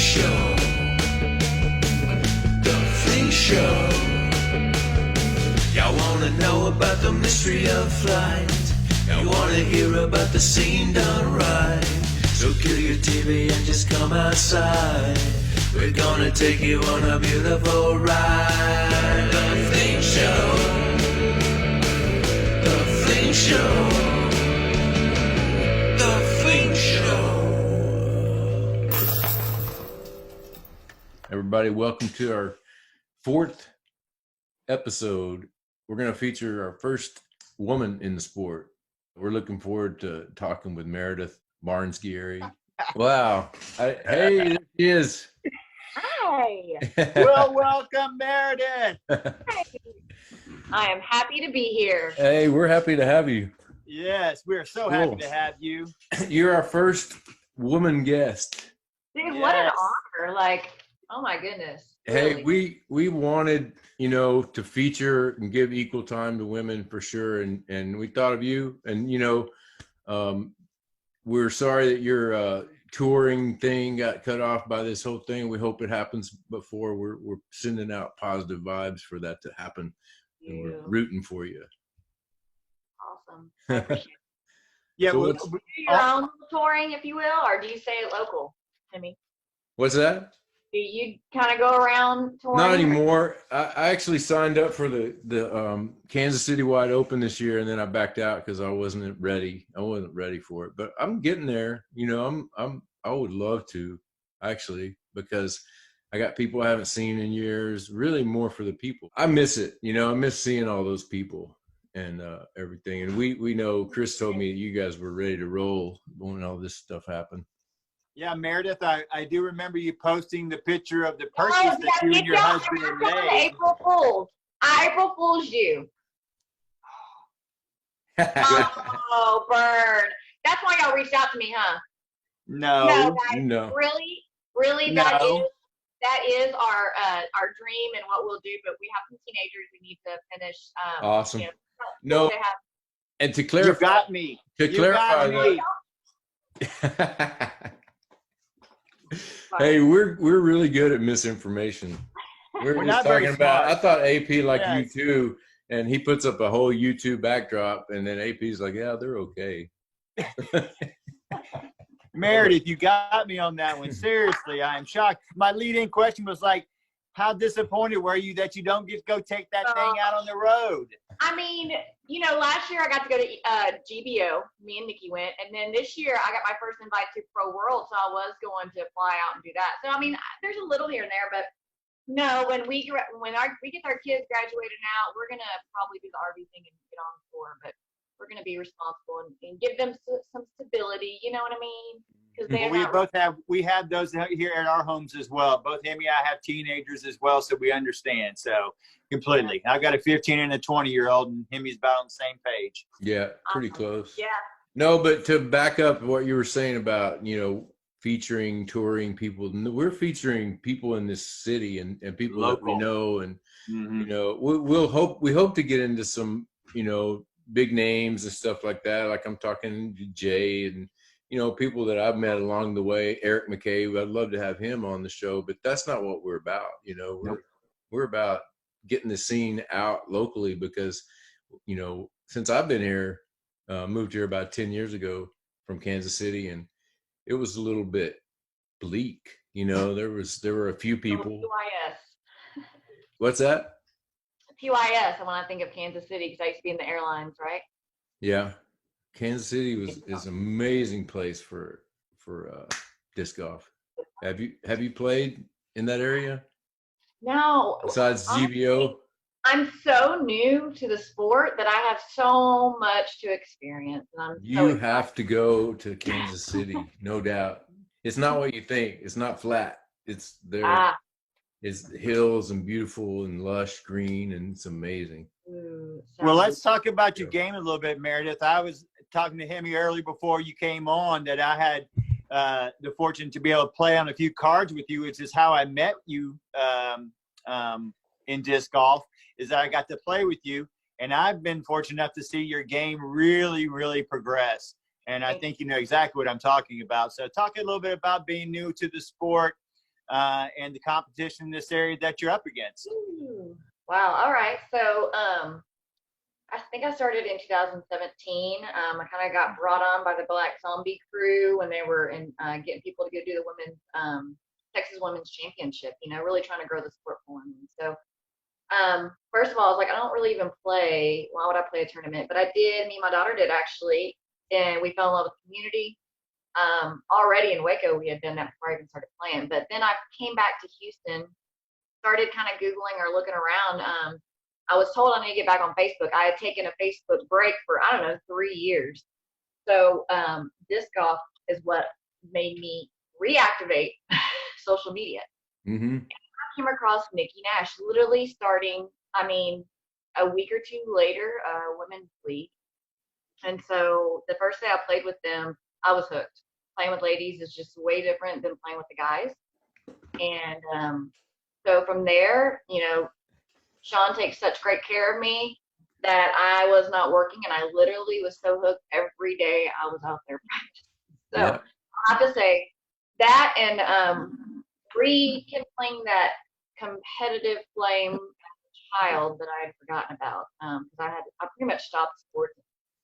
Show. The Fling Show. Y'all wanna know about the mystery of flight? Y'all wanna hear about the scene done right? So kill your TV and just come outside. We're gonna take you on a beautiful ride. The Fling Show. The Fling Show. The Fling Show. Everybody, welcome to our 4th episode. We're going to feature our first woman in the sport. We're looking forward to talking with Meridith Giere. Wow. Hey, there she is. Hi. Well, welcome, Meridith. Hi. I am happy to be here. Hey, we're happy to have you. Yes, we're so happy to have you. You're our first woman guest. Dude, what an honor. Like, oh my goodness. Hey, Really. we wanted, to feature and give equal time to women for sure. And we thought of you. And, we're sorry that your touring thing got cut off by this whole thing. We hope it happens before. We're sending out positive vibes for that to happen. And we're rooting for you. Awesome. I appreciate it. Yeah, So well, Do your own touring, if you will, or do you stay local, Timmy? What's that? Do you kind of go around touring? Not anymore. I actually signed up for the Kansas City Wide Open this year, and then I backed out because I wasn't ready. I wasn't ready for it, but I'm getting there. I would love to actually, because I got people I haven't seen in years. Really, more for the people. I miss it. I miss seeing all those people and everything. And we know Chris told me that you guys were ready to roll when all this stuff happened. yeah, Meridith, I do remember you posting the picture of the purchase that you and your husband had made. April Fools. I April Fools you. Oh, burn. That's why y'all reached out to me, huh? No. Guys. No. Really, No. that is our dream and what we'll do. But we have some teenagers we need to finish. Awesome. No. And to You clarify, got me. to You clarify got me. that. Hey, we're really good at misinformation. We're just not very talking about. smart. I thought AP liked you Yes. too, and he puts up a whole YouTube backdrop, and then AP's like, "Yeah, they're okay." Meridith, you got me on that one. Seriously, I am shocked. My lead-in question was like, how disappointed were you that you don't get to go take that thing out on the road? I mean, last year I got to go to GBO. Me and Nikki went, and then this year I got my first invite to Pro World, so I was going to fly out and do that. So I mean, there's a little here and there, but no. When we get our kids graduated out, we're gonna probably do the RV thing and get on tour, but we're gonna be responsible and give them some stability. You know what I mean? Because we have those here at our homes as well. Both him and I have teenagers as well, so we understand. So completely. I've got a 15 and a 20-year-old, and Hemi's about on the same page. Yeah, pretty close. Yeah. No, but to back up what you were saying about featuring touring people, we're featuring people in this city and people that we know, and we hope to get into some big names and stuff like that. Like I'm talking to Jay and people that I've met along the way. Eric McCabe, I'd love to have him on the show, but that's not what we're about. We're about getting the scene out locally because since I've been here, moved here about 10 years ago from Kansas City, and it was a little bit bleak. There were a few people. PYS. What's that? PYS. And when I think of Kansas City, because I used to be in the airlines, right? Yeah, Kansas City is an amazing place for disc golf. Have you played in that area? No. Besides GBO? I'm so new to the sport that I have so much to experience. And You have to go to Kansas City, no doubt. It's not what you think. It's not flat. It's there. It's hills and beautiful and lush green, and it's amazing. Well, let's talk about your game a little bit, Meridith. I was talking to Hemi early before you came on that I had the fortune to be able to play on a few cards with you, which is how I met you in disc golf, is that I got to play with you. And I've been fortunate enough to see your game really, really progress. And I think you know exactly what I'm talking about. So talk a little bit about being new to the sport, and the competition in this area that you're up against. Ooh. Wow. All right. So I think I started in 2017. I kind of got brought on by the Black Zombie crew when they were getting people to go do the women's Texas Women's Championship. Really trying to grow the sport for them. So first of all, I was like, I don't really even play. Why would I play a tournament? But I did. Me and my daughter did actually, and we fell in love with the community. Already in Waco, we had done that before I even started playing. But then I came back to Houston, started kind of Googling or looking around. I was told I need to get back on Facebook. I had taken a Facebook break for, I don't know, 3 years. So disc golf is what made me reactivate social media. Mm-hmm. I came across Nikki Nash literally starting, a week or two later, women's league. And so the first day I played with them, I was hooked. Playing with ladies is just way different than playing with the guys. And so from there, Sean takes such great care of me that I was not working, and I literally was so hooked every day I was out there practicing. So Yeah. I have to say that, and rekindling that competitive flame as a child that I had forgotten about, because I pretty much stopped sports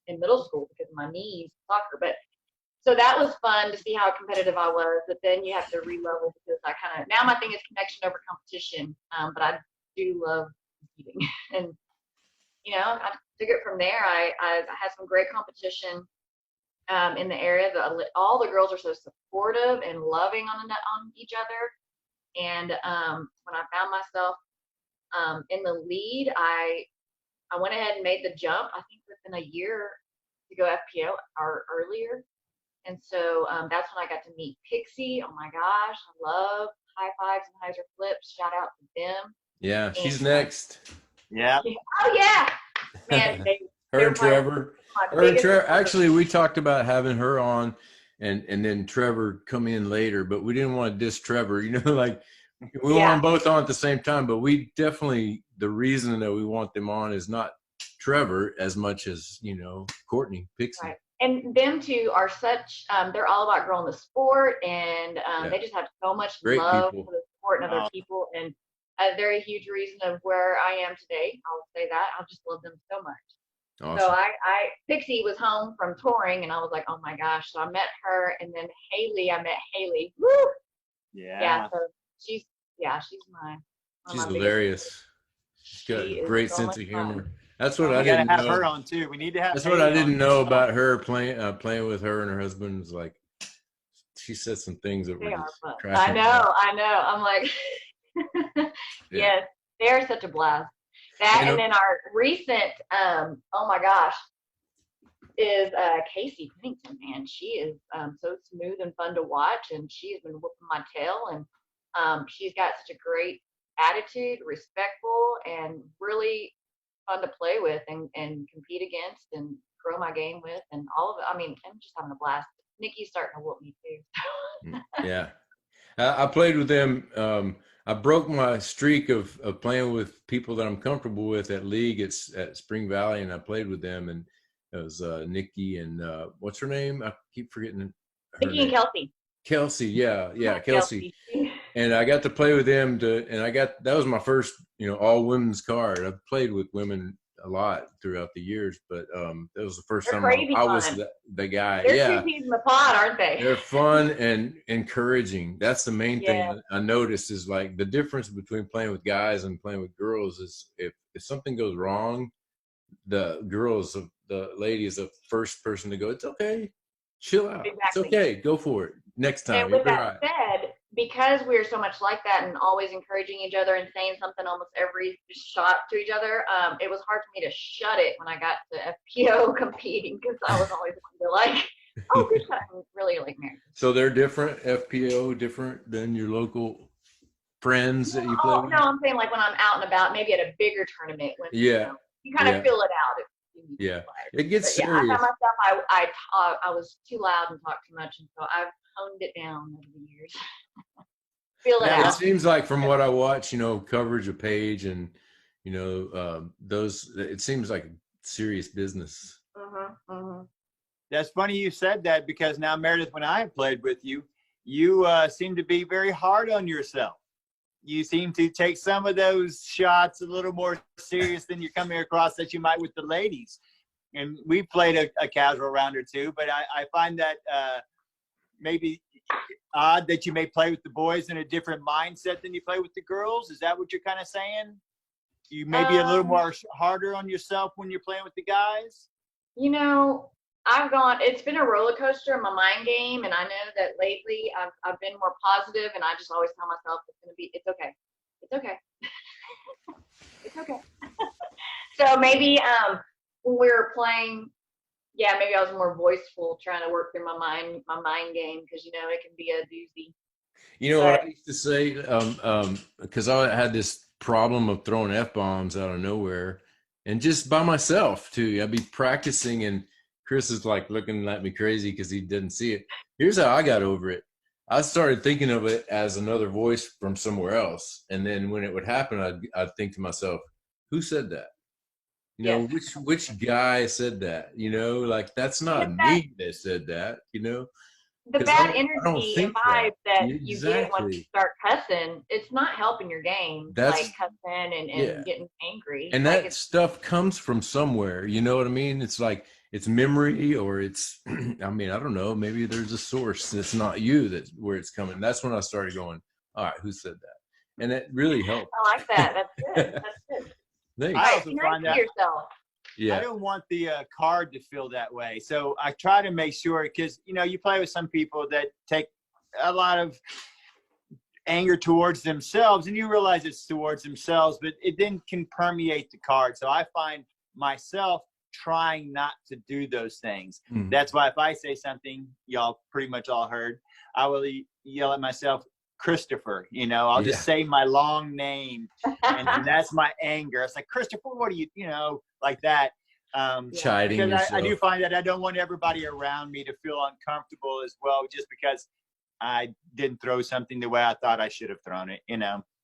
in middle school because of my knees, soccer. But so that was fun to see how competitive I was. But then you have to re-level because now my thing is connection over competition. But I do love competing, and I took it from there. I had some great competition in the area. All the girls are so supportive and loving on each other. And when I found myself in the lead, I went ahead and made the jump. I think within a year to go FPO or earlier. And so that's when I got to meet Pixie. Oh my gosh, I love high fives and hyzer flips. Shout out to them. Yeah, she's next. Yeah. Oh yeah, man. Her and Trevor. Actually, we talked about having her on, and then Trevor come in later, but we didn't want to diss Trevor. Like we want them both on at the same time. But we definitely, the reason that we want them on is not Trevor as much as Courtney, Pixie. Right. And them two are such, they're all about growing the sport, and they just have so much Great love people for the sport and other people. And they're a huge reason of where I am today. I'll say that. I just love them so much. Awesome. So Pixie was home from touring, and I was like, oh my gosh. So I met her, and then I met Haley. Woo! Yeah. So she's mine. She's hilarious. She's got a great sense of humor. That's what I didn't know. We gotta have her on too. We need to have. That's what I didn't know about her playing with her and her husband. Was like, she said some things that were just I know. I'm like, yes, they're such a blast. And then our recent, oh my gosh, is Casey Pennington, man. She is so smooth and fun to watch, and she has been whooping my tail, and she's got such a great attitude, respectful, and really fun to play with and compete against and grow my game with, and all of it. I'm just having a blast. Nikki's starting to whoop me too. Yeah. I played with them. I broke my streak of playing with people that I'm comfortable with at league at Spring Valley, and I played with them, and it was Nikki and what's her name? I keep forgetting her Nikki name. and Kelsey. Kelsey, yeah, Kelsey. And I got to play with them that was my first, all women's card. I've played with women a lot throughout the years, but that was the first time I was the guy. They're two peas in the pod, aren't they? They're fun and encouraging. That's the main thing I noticed is like the difference between playing with guys and playing with girls is if something goes wrong, the lady is the first person to go, it's okay, chill out. Exactly. It's okay, go for it. Next time. And with that said, because we're so much like that and always encouraging each other and saying something almost every shot to each other, it was hard for me to shut it when I got to FPO competing because I was always like, oh, good shot. Really like Meridith. So they're different, FPO, different than your local friends that you play with? No, I'm saying like when I'm out and about, maybe at a bigger tournament. When, you kind of feel it out. It gets serious. I found myself, I was too loud and talked too much, and so I've honed it down over the years. Feel it out. It seems like from what I watch, coverage of Paige and, those, it seems like serious business. That's funny you said that because now, Meridith, when I played with you, you seem to be very hard on yourself. You seem to take some of those shots a little more serious than you're coming across that you might with the ladies. And we played a casual round or two, but I find that maybe odd that you may play with the boys in a different mindset than you play with the girls. Is that what you're kind of saying? You may be a little more harder on yourself when you're playing with the guys? You know, it's been a roller coaster in my mind game, and I know that lately I've been more positive, and I just always tell myself it's okay. It's okay. It's okay. So maybe when we were playing, maybe I was more voiceful, trying to work through my mind game, because it can be a doozy. What I used to say, because I had this problem of throwing F-bombs out of nowhere, and just by myself too. I'd be practicing, and Chris is like looking at me crazy because he didn't see it. Here's how I got over it. I started thinking of it as another voice from somewhere else, and then when it would happen, I'd think to myself, "Who said that? Which guy said that? Like that's not me that said that. The bad energy and vibe that exactly. You get once you start cussing, it's not helping your game. That's like cussing and getting angry. And that stuff comes from somewhere. You know what I mean? It's like it's memory, or it's I mean, I don't know, maybe there's a source that's not you that's where it's coming. That's when I started going, all right, who said that? And it really helped. I like that. That's good. That's good. Thanks. I also find that yourself. I don't want the card to feel that way. So I try to make sure, because, you play with some people that take a lot of anger towards themselves, and you realize it's towards themselves, but it then can permeate the card. So I find myself trying not to do those things. Mm-hmm. That's why if I say something, y'all pretty much all heard, I will yell at myself, Christopher, I'll just say my long name, and that's my anger. It's like, Christopher, what are you, like that. Chiding because I do find that I don't want everybody around me to feel uncomfortable as well, just because I didn't throw something the way I thought I should have thrown it,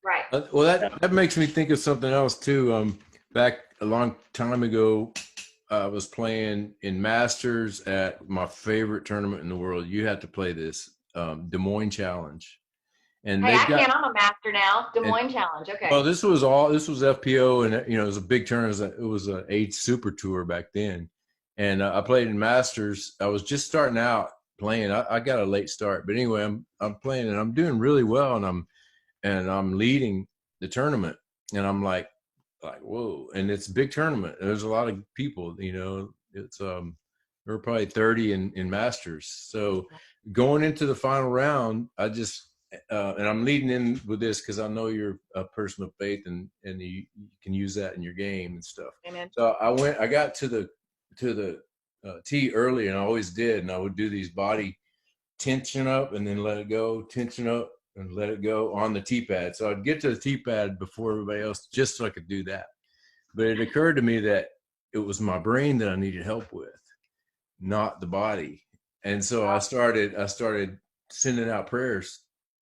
Right. Well, that makes me think of something else too. Back a long time ago, I was playing in Masters at my favorite tournament in the world. You had to play this, Des Moines Challenge. And I'm a master now. Des Moines Challenge. Okay. Well, this was FPO, and it was a big tournament. It was an 8 Super Tour back then, and I played in Masters. I was just starting out playing. I got a late start, but anyway, I'm playing, and I'm doing really well, and I'm leading the tournament, and I'm like whoa! And it's a big tournament. There's a lot of people. It's there were probably 30 in Masters. So going into the final round, I just and I'm leading in with this because I know you're a person of faith, and you can use that in your game and stuff. Amen. So I got to the tee early, and I always did, and I would do these body tension up and then let it go, tension up and let it go on the tee pad. So I'd get to the tee pad before everybody else, just so I could do that. But it occurred to me that it was my brain that I needed help with, not the body. And so I started sending out prayers.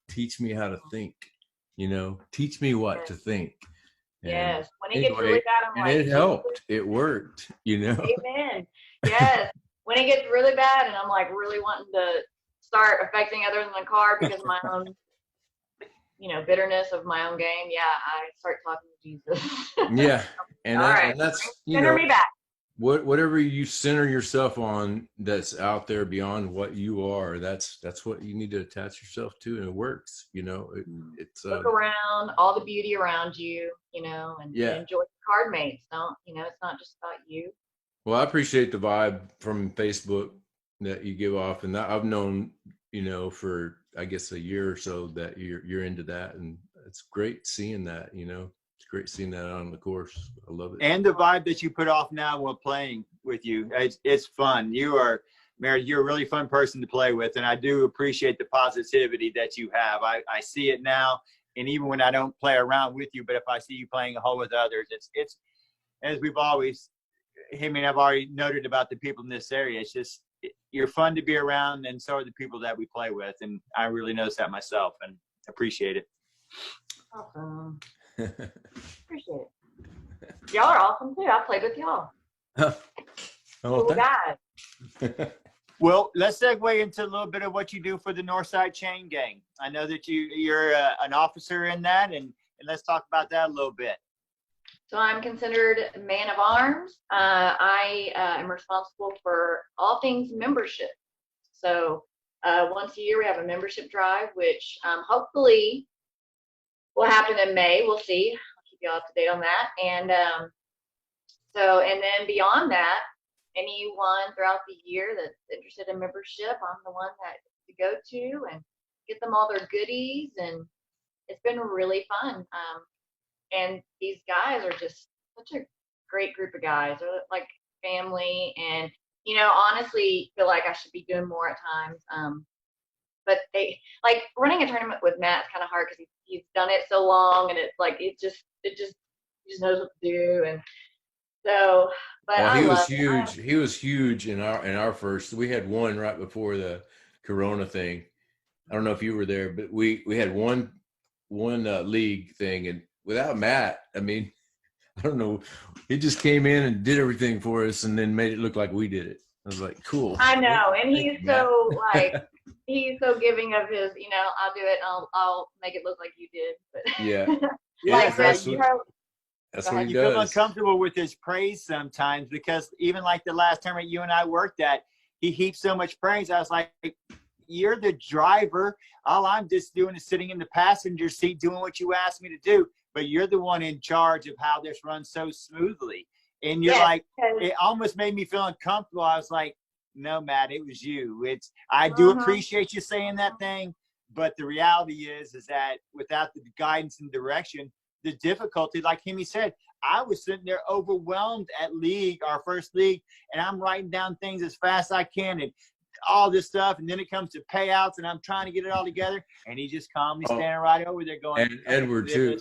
Teach me how to think, teach me what to think. And yes. When it gets really bad, I'm like, it helped. It worked, Amen. Yes. When it gets really bad and I'm like really wanting to start affecting others in the card because of my own, bitterness of my own game. Yeah. I start talking to Jesus. Yeah. And that's, Center me back. Whatever you center yourself on that's out there beyond what you are, that's what you need to attach yourself to, and it works. It's look around, all the beauty around you, and enjoy the card mates. Don't it's not just about you. Well, I appreciate the vibe from Facebook that you give off, and that I've known for I guess a year or so that you're into that, and it's great seeing that. It's great seeing that on the course. I love it. And the vibe that you put off now while playing with you, it's fun. Meridith, you're a really fun person to play with, and I do appreciate the positivity that you have. I see it now, and even when I don't play around with you, but if I see you playing a hole with others, it's as we've always, I've already noted about the people in this area. It's just you're fun to be around, and so are the people that we play with, and I really notice that myself and appreciate it. Awesome. Appreciate it. Y'all are awesome too. I played with y'all. Oh, cool guys. Well, let's segue into a little bit of what you do for the Northside Chain Gang. I know that you're an officer in that, and let's talk about that a little bit. So I'm considered man of arms. I am responsible for all things membership. So once a year we have a membership drive, which hopefully will happen in May. We'll see. I'll keep you all up to date on that. And and then beyond that, anyone throughout the year that's interested in membership, I'm the one that to go to and get them all their goodies, and it's been really fun. And these guys are just such a great group of guys. They're like family, and honestly, feel like I should be doing more at times. But they like running a tournament with Matt's kind of hard because he's done it so long, and it's like he just knows what to do, and so. But well, he was huge. He was huge in our first. We had one right before the Corona thing. I don't know if you were there, but we had one league thing, and without Matt, I mean, I don't know, he just came in and did everything for us, and then made it look like we did it. I was like, cool. I know, and he's so like he's so giving of his. I'll do it. And I'll make it look like you did. But yeah, like that's what he you feel does. uncomfortable with his praise sometimes, because even like the last tournament you and I worked at, he heaped so much praise. I was like, you're the driver. All I'm just doing is sitting in the passenger seat doing what you asked me to do. But you're the one in charge of how this runs so smoothly. And you're like, it almost made me feel uncomfortable. I was like, no, Matt, it was you. I do appreciate you saying that thing. But the reality is that without the guidance and direction, the difficulty, like Hemi said, I was sitting there overwhelmed at our first league, and I'm writing down things as fast as I can and all this stuff. And then it comes to payouts, and I'm trying to get it all together. And he's just calmly standing right over there going, and Edward too.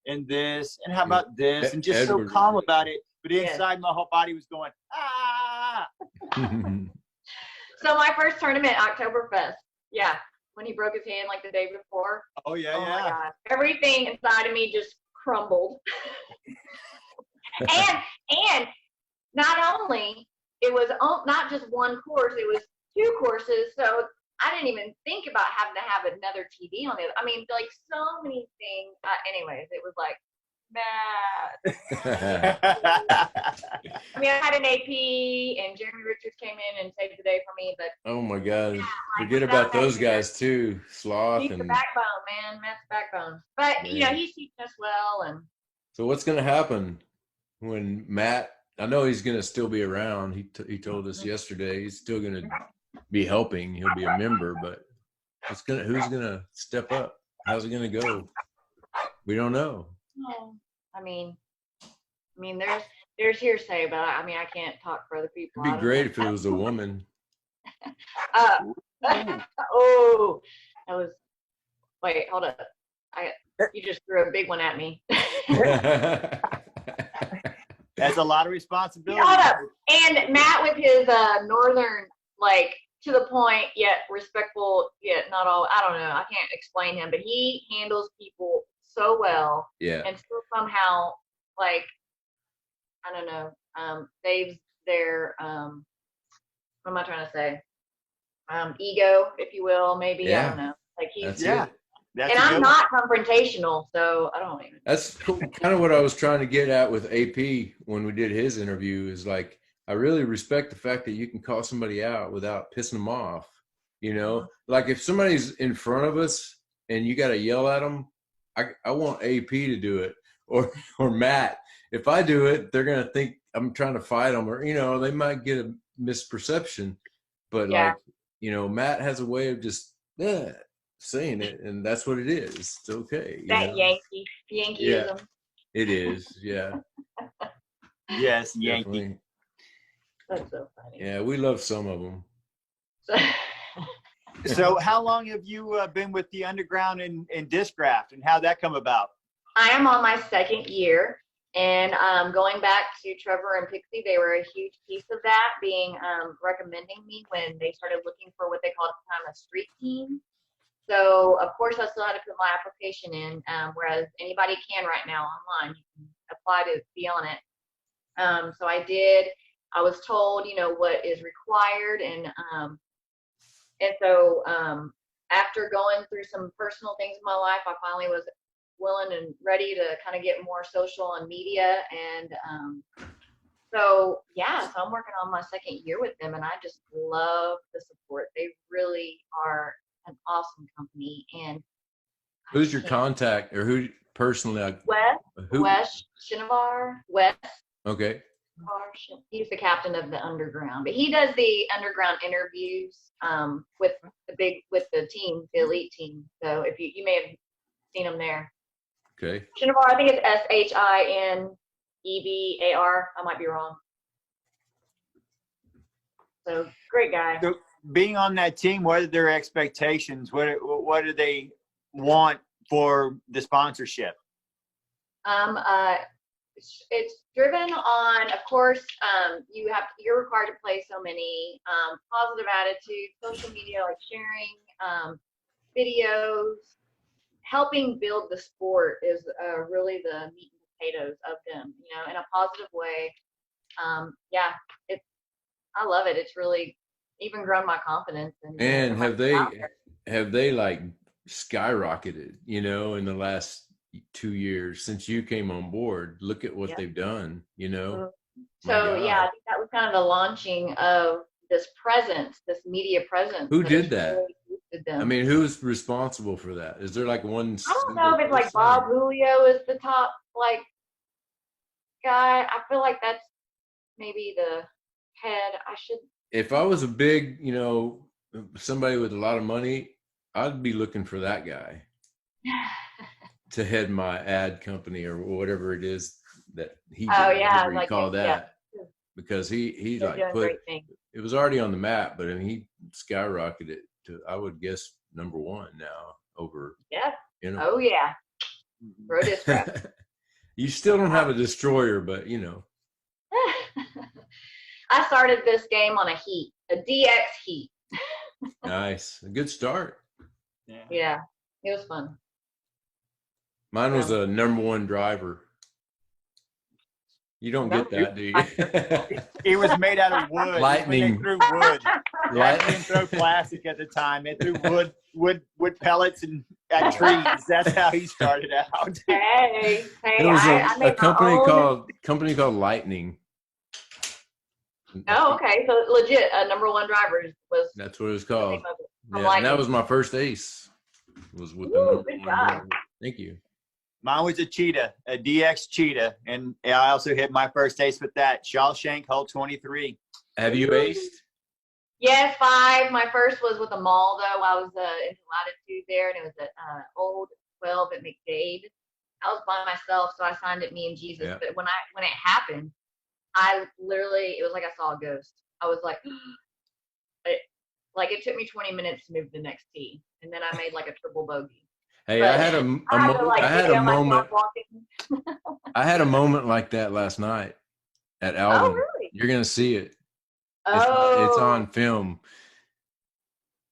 And this, and how about this? And just Edward, so calm about it. But inside my whole body was going, ah. So my first tournament, Oktoberfest. Yeah. When he broke his hand like the day before. Oh, yeah, my God. Everything inside of me just crumbled. and not only, it was not just one course, it was 2 courses. So I didn't even think about having to have another TV on it. I mean, like so many things. Anyways, it was like, Matt. I mean, I had an AP, and Jeremy Richards came in and saved the day for me. But oh my God, forget about those guys too. Sloth he's and the backbone, man. Matt's the backbone. But he's teaching us well. And so, what's going to happen when Matt? I know he's going to still be around. He told us yesterday he's still going to be helping. He'll be a member, but who's going to step up? How's it going to go? We don't know. I mean, there's hearsay, but I mean, I can't talk for other people. It'd be great if it was a woman. Oh, that was. Wait, hold up. You just threw a big one at me. That's a lot of responsibility. Hold up. And Matt with his northern, like, to the point yet respectful yet not all. I don't know. I can't explain him, but he handles people so well. Yeah. And still somehow, like, I don't know, saves their what am I trying to say? Ego, if you will, maybe. Yeah. I don't know. Like he's That's and I'm not confrontational, so I don't even. That's kind of what I was trying to get at with AP when we did his interview. Is like, I really respect the fact that you can call somebody out without pissing them off. Like if somebody's in front of us and you got to yell at them, I want AP to do it, or Matt. If I do it, they're gonna think I'm trying to fight them, or they might get a misperception. But Matt has a way of just saying it, and that's what it is. It's okay. That Yankeeism. Yeah, it is. Yeah. Yes, Yankee. Definitely. That's so funny. Yeah, we love some of them. So how long have you been with the Underground and Discraft, and how'd that come about? I am on my 2nd year, and going back to Trevor and Pixie, they were a huge piece of that, being recommending me when they started looking for what they called at the time a street team. So, of course, I still had to put my application in, whereas anybody can right now online. You can apply to be on it. So I did. I was told, what is required, and And so after going through some personal things in my life, I finally was willing and ready to kind of get more social on media. And so I'm working on my second year with them, and I just love the support. They really are an awesome company. And Who's your contact, or who personally? Wes Shinovar. Wes. Okay. He's the captain of the underground, but he does the underground interviews with the team, the elite team. So if you may have seen him there. Okay. Shinovar, I think it's Shinevar. I might be wrong. So great guy. So being on that team, what are their expectations? What do they want for the sponsorship? It's driven on, of course, you're required to play so many positive attitudes, social media, like sharing videos, helping build the sport is really the meat and potatoes of them, in a positive way. I love it. It's really even grown my confidence. And have they like skyrocketed, in the last 2 years since you came on board? Look at what they've done, So I think that was kind of the launching of this media presence. Who did that? Really them. I mean, who's responsible for that? Is there like one? I don't know if it's like Bob Julio is the top guy. I feel like that's maybe the head. If I was a big, somebody with a lot of money, I'd be looking for that guy to head my ad company or whatever it is that he call that. Because he put it was already on the map, but he skyrocketed it to, I would guess, number one now over. Yeah. Oh yeah. Bro Discraft. You still don't have a destroyer, but I started this game on a DX heat. Nice. A good start. Yeah. It was fun. Mine was a number one driver. You don't get that, do you? It was made out of wood. Lightning. They threw wood. They didn't throw plastic at the time. They threw wood pellets at trees. That's how he started out. Hey, it was a company called Lightning. Oh, okay. So legit, number one driver was. That's what it was called. Yeah, and that was my first ace. Was with the good job. Thank you. Mine was a cheetah, a DX cheetah, and I also hit my first ace with that. Shawshank, hole 23. Have you aced? Yes, 5. My first was with a mall, though. I was into Latitude there, and it was at Old 12 at McDade. I was by myself, so I signed it Me and Jesus. Yeah. But when it happened, I literally, it was like I saw a ghost. I was like, it took me 20 minutes to move to the next tee, and then I made like a triple bogey. Hey, I had a moment. I had a moment like that last night at Alvin. Oh, really? You're gonna see it. It's on film,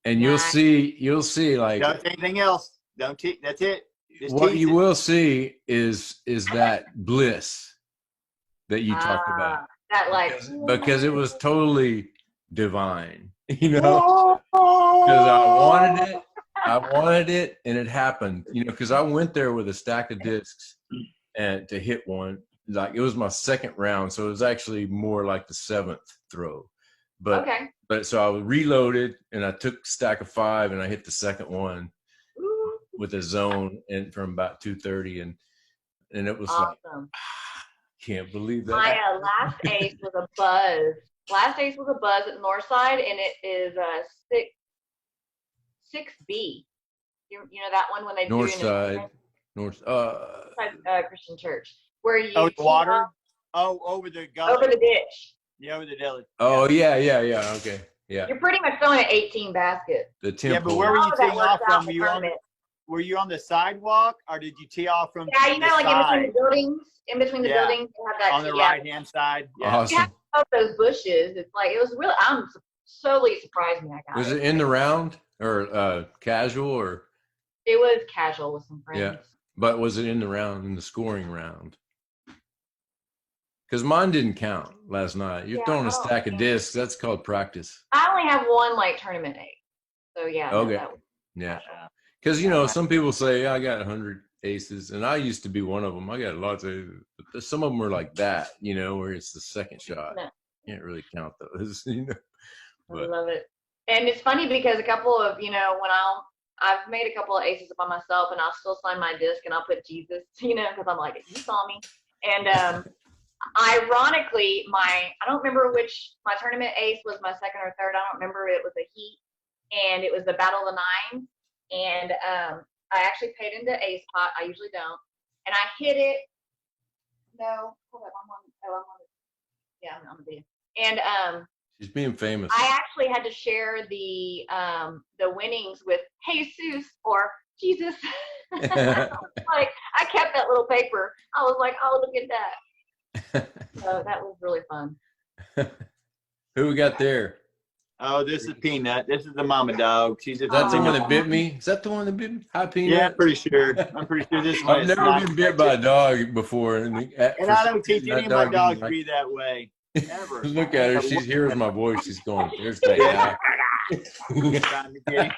and you'll see like. Don't say anything else. That's it. Just what you will see is that bliss that you talked about. That because it was totally divine, because I wanted it, and it happened, because I went there with a stack of discs and to hit one. Like, it was my second round, so it was actually more like the 7th throw. But so I reloaded, and I took stack of 5, and I hit the second one with a zone and from about 230, and it was awesome. Can't believe that. My last ace was a buzz. Last ace was a buzz at Northside, and it is 6B. You know that one when they Northside, Christian Church, where you the water. Over the gully. Over the ditch. Yeah, over the deli. Oh yeah. Okay, yeah. You're pretty much throwing an 18 basket. The temple. Yeah, but where were you teeing off from? Were you on the sidewalk, or did you tee off from? Yeah, like in between the buildings. In between the buildings, you have that on the right-hand side. Yeah. Awesome. You have those bushes. It's like, it was really. I'm solely surprised me I got it. Was it in the round or casual or? It was casual with some friends. Yeah, but was it in the scoring round? Because mine didn't count last night. You're throwing a stack of discs. That's called practice. I only have one tournament ace. So yeah. Okay. No, Yeah. Because, you know, some people say, I got 100 aces, and I used to be one of them. I got lots of, but some of them are like that, you know, where it's the second shot. no, Can't really count those, you know. I But love it. And it's funny because a couple of, you know, I've made a couple of aces by myself and I'll still sign my disc and I'll put Jesus, you know, because I'm like, you saw me. And ironically, I don't remember which, my tournament ace was my second or third. I don't remember. It was a heat and it was the Battle of the Nines. And I actually paid into ace pot. I usually don't. And I hit it. No, hold up. I'm on it. Yeah, I'm on the video. And she's being famous. I actually had to share the winnings with Jesus or Jesus. Like I kept that little paper. I was like, oh, look at that. So that was really fun. Who we got there? Oh, this is Peanut. This is the mama dog. She's just. That's the one that bit me? Is that the one that bit me? Hi, Peanut. Yeah, I'm pretty sure. This one. I've never been bit by a dog before. And I don't teach any of my dogs to be that way. Ever. Look at her. She hears my voice. She's going, there's that guy.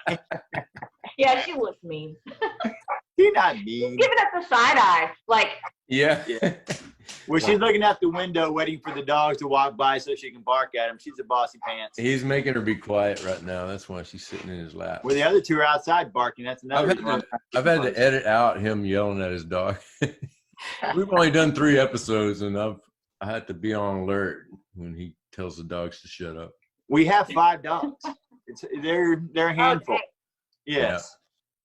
Yeah, she looks mean. She's not mean. Giving us the side eye. Like, Yeah. Well, she's looking out the window waiting for the dogs to walk by so she can bark at him. She's a bossy pants. He's making her be quiet right now. That's why she's sitting in his lap. Well, the other two are outside barking. That's another I've had to edit out him yelling at his dog. We've only done 3 episodes, and I had to be on alert when he tells the dogs to shut up. We have 5 dogs. They're a handful. okay. Yes.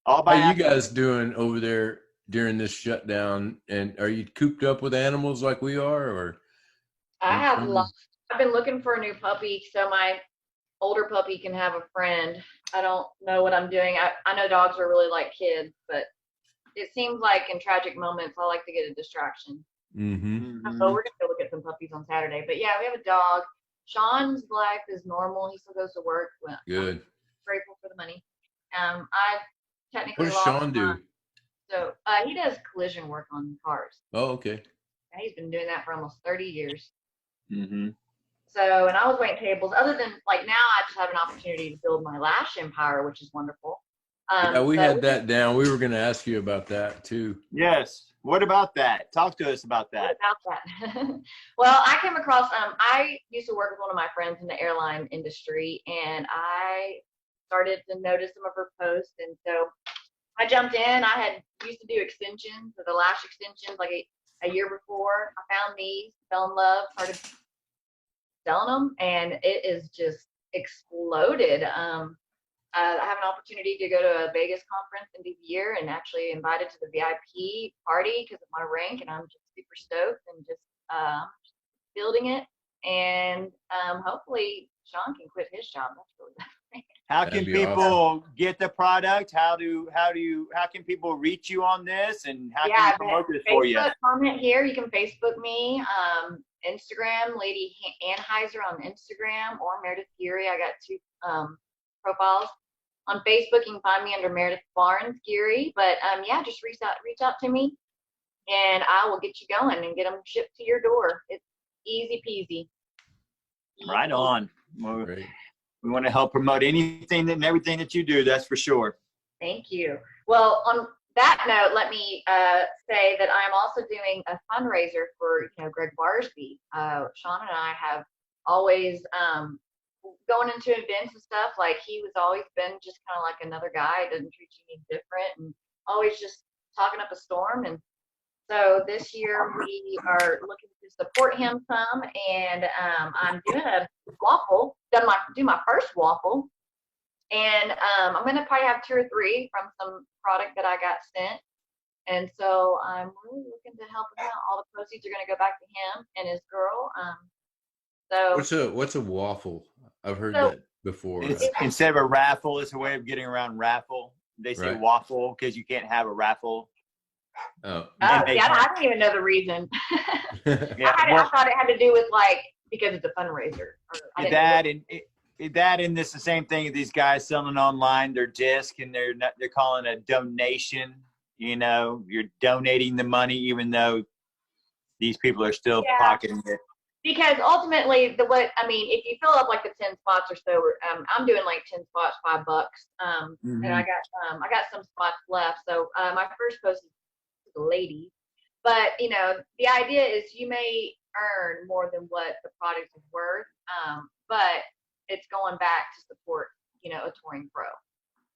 Yeah. All by How you guys doing over there during this shutdown? And are you cooped up with animals like we are, or? I have lots. I've been looking for a new puppy so my older puppy can have a friend. I don't know what I'm doing. I know dogs are really like kids, but it seems like in tragic moments, I like to get a distraction. Mm-hmm. So we're going to go look at some puppies on Saturday. But yeah, we have a dog. Sean's life is normal. He still goes to work. Good. I'm grateful for the money. I technically What does lost Sean do? So he does collision work on cars. Oh, okay. And he's been doing that for almost 30 years. Mm-hmm. So, and I was waiting tables. Other than like now, I just have an opportunity to build my lash empire, which is wonderful. Yeah, we had that down. We were going to ask you about that too. Yes. What about that? Talk to us about that. What about that? Well, I came across. I used to work with one of my friends in the airline industry, and I started to notice some of her posts, and so I jumped in. I had used to do extensions, the lash extensions, like a year before. I found these, fell in love, started selling them, and it is just exploded. I have an opportunity to go to a Vegas conference in Giere and actually invited to the VIP party because of my rank, and I'm just super stoked and just building it. And hopefully Sean can quit his job. That's really good. How can people get the product? How can people reach you on this, and how can you promote this for you? Comment here. You can Facebook me, Instagram, Lady Anheuser on Instagram, or Meridith Giere. I got 2 profiles. On Facebook, you can find me under Meridith Barnes Giere. But yeah, just reach out to me, and I will get you going and get them shipped to your door. It's easy peasy. Right on. Well, Great. we want to help promote anything and everything that you do. That's for sure. Thank you. Well, on that note, let me say that I'm also doing a fundraiser for Greg Barsby. Sean and I have always going into events and stuff. Like he was always been just kind of like another guy, doesn't treat you any different, and always just talking up a storm. And so this year we are looking to support him some, and I'm doing a waffle. Do my first waffle. And I'm going to probably have 2 or 3 from some product that I got sent. And so I'm really looking to help him out. All the proceeds are going to go back to him and his girl. So What's a waffle? I've heard that before. Instead of a raffle, it's a way of getting around raffle. They say waffle because you can't have a raffle. Oh. I didn't even know the reason. I thought it had to do with because it's a fundraiser. That and this the same thing. These guys selling online their disc, and they're calling it a donation. You're donating the money even though these people are still pocketing it. Because ultimately, if you fill up like the 10 spots or so, I'm doing like 10 spots, $5. And I got some spots left. So my first post is to the ladies. But the idea is you may earn more than what the product is worth, but it's going back to support, a touring pro.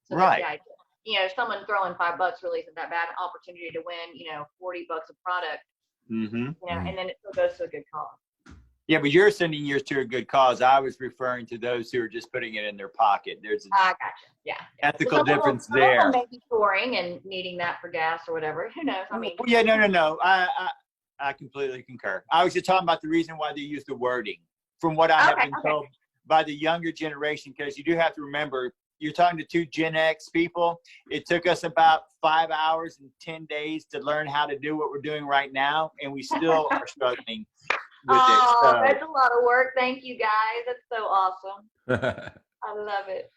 So that's the idea. Someone throwing $5 really isn't that bad. An opportunity to win, $40 a product. And then it still goes to a good cause. Yeah, but you're sending yours to a good cause. I was referring to those who are just putting it in their pocket. There's I gotcha. Yeah. ethical difference there. Maybe touring and needing that for gas or whatever. Who knows? I mean. Yeah, no. I completely concur. I was just talking about the reason why they use the wording. From what I have been told by the younger generation, because you do have to remember, you're talking to 2 Gen X people. It took us about 5 hours and 10 days to learn how to do what we're doing right now, and we still are struggling. That's a lot of work. Thank you, guys. That's so awesome. I love it.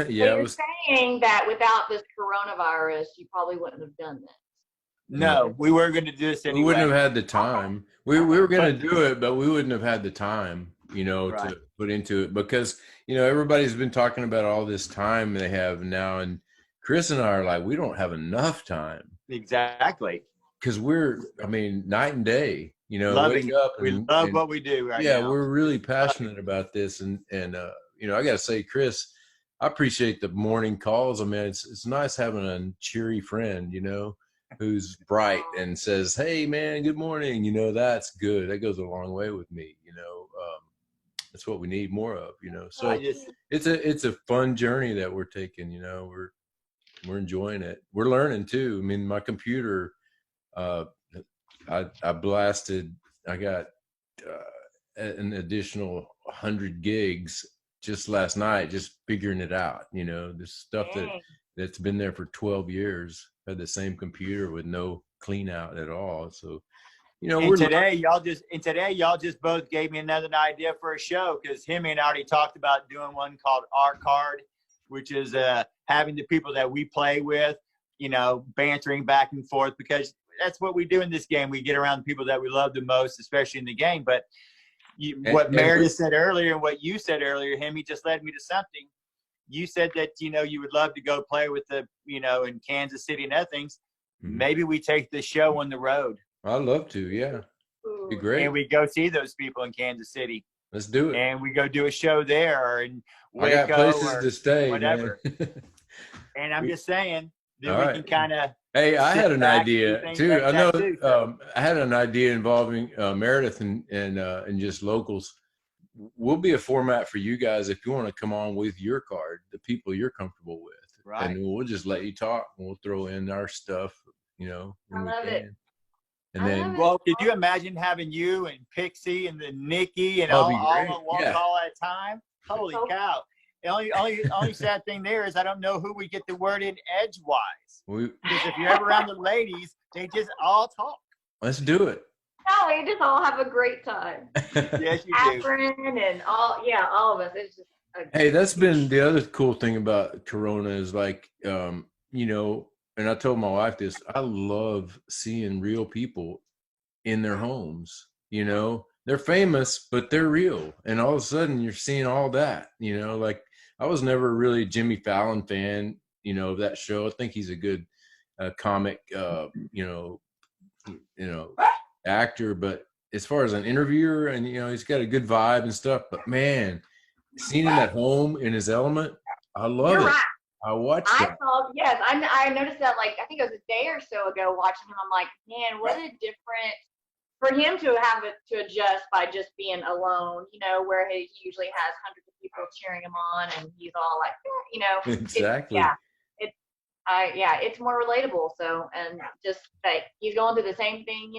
Yeah, so you're saying that without this coronavirus, you probably wouldn't have done this. No, we were going to do this anyway. We wouldn't have had the time. We were going to do it, but we wouldn't have had the time, to put into it, because, everybody's been talking about all this time they have now. And Chris and I are like, we don't have enough time. Exactly. Because we're, night and day, Loving, up we love what we do right now. Yeah, we're really passionate about this. And I got to say, Chris, I appreciate the morning calls. It's nice having a cheery friend, who's bright and says, hey, man, good morning. That's good. That goes a long way with me, that's what we need more of, So it's a fun journey that we're taking, we're enjoying it. We're learning too. My computer, I got an additional 100 gigs just last night, just figuring it out, this stuff that's been there for 12 years, had the same computer with no clean out at all. So, today y'all just both gave me another idea for a show, because him and I already talked about doing one called Our Card, which is having the people that we play with, bantering back and forth, because that's what we do in this game. We get around the people that we love the most, especially in the game. But what Meredith said earlier and what you said earlier, he just led me to something. You said that, you would love to go play with in Kansas City and other things. Mm-hmm. Maybe we take this show on the road. I'd love to, yeah. Be great. And we go see those people in Kansas City. Let's do it. And we go do a show there, or in Waco, I got places to stay, whatever. And I'm just saying that we can kind of. Hey, I had an idea too. Like I know I had an idea involving Meridith and just locals. We'll be a format for you guys if you want to come on with your card, the people you're comfortable with. Right. And we'll just let you talk, and we'll throw in our stuff, when I love we can. it. And then, well, could you imagine having you and Pixie and then Nikki and all on one call at a time? Holy cow! The only sad thing there is I don't know who we get the word in edgewise. Because if you're ever around the ladies, they just all talk. Let's do it. No, we just all have a great time. Yes, you Catherine do. And all of us. It's just. Hey, that's been the other cool thing about Corona is like, and I told my wife this, I love seeing real people in their homes, they're famous, but they're real. And all of a sudden you're seeing all that, like I was never really a Jimmy Fallon fan, of that show. I think he's a good comic, actor, but as far as an interviewer and, he's got a good vibe and stuff, but man, seeing him at home in his element, I love it. Right. I watched that. I noticed that, like, I think it was a day or so ago watching him. I'm like, man, what a different, for him to have it to adjust by just being alone, where he usually has hundreds of people cheering him on and he's all like, Exactly. It's more relatable. So, and just like he's going through the same thing,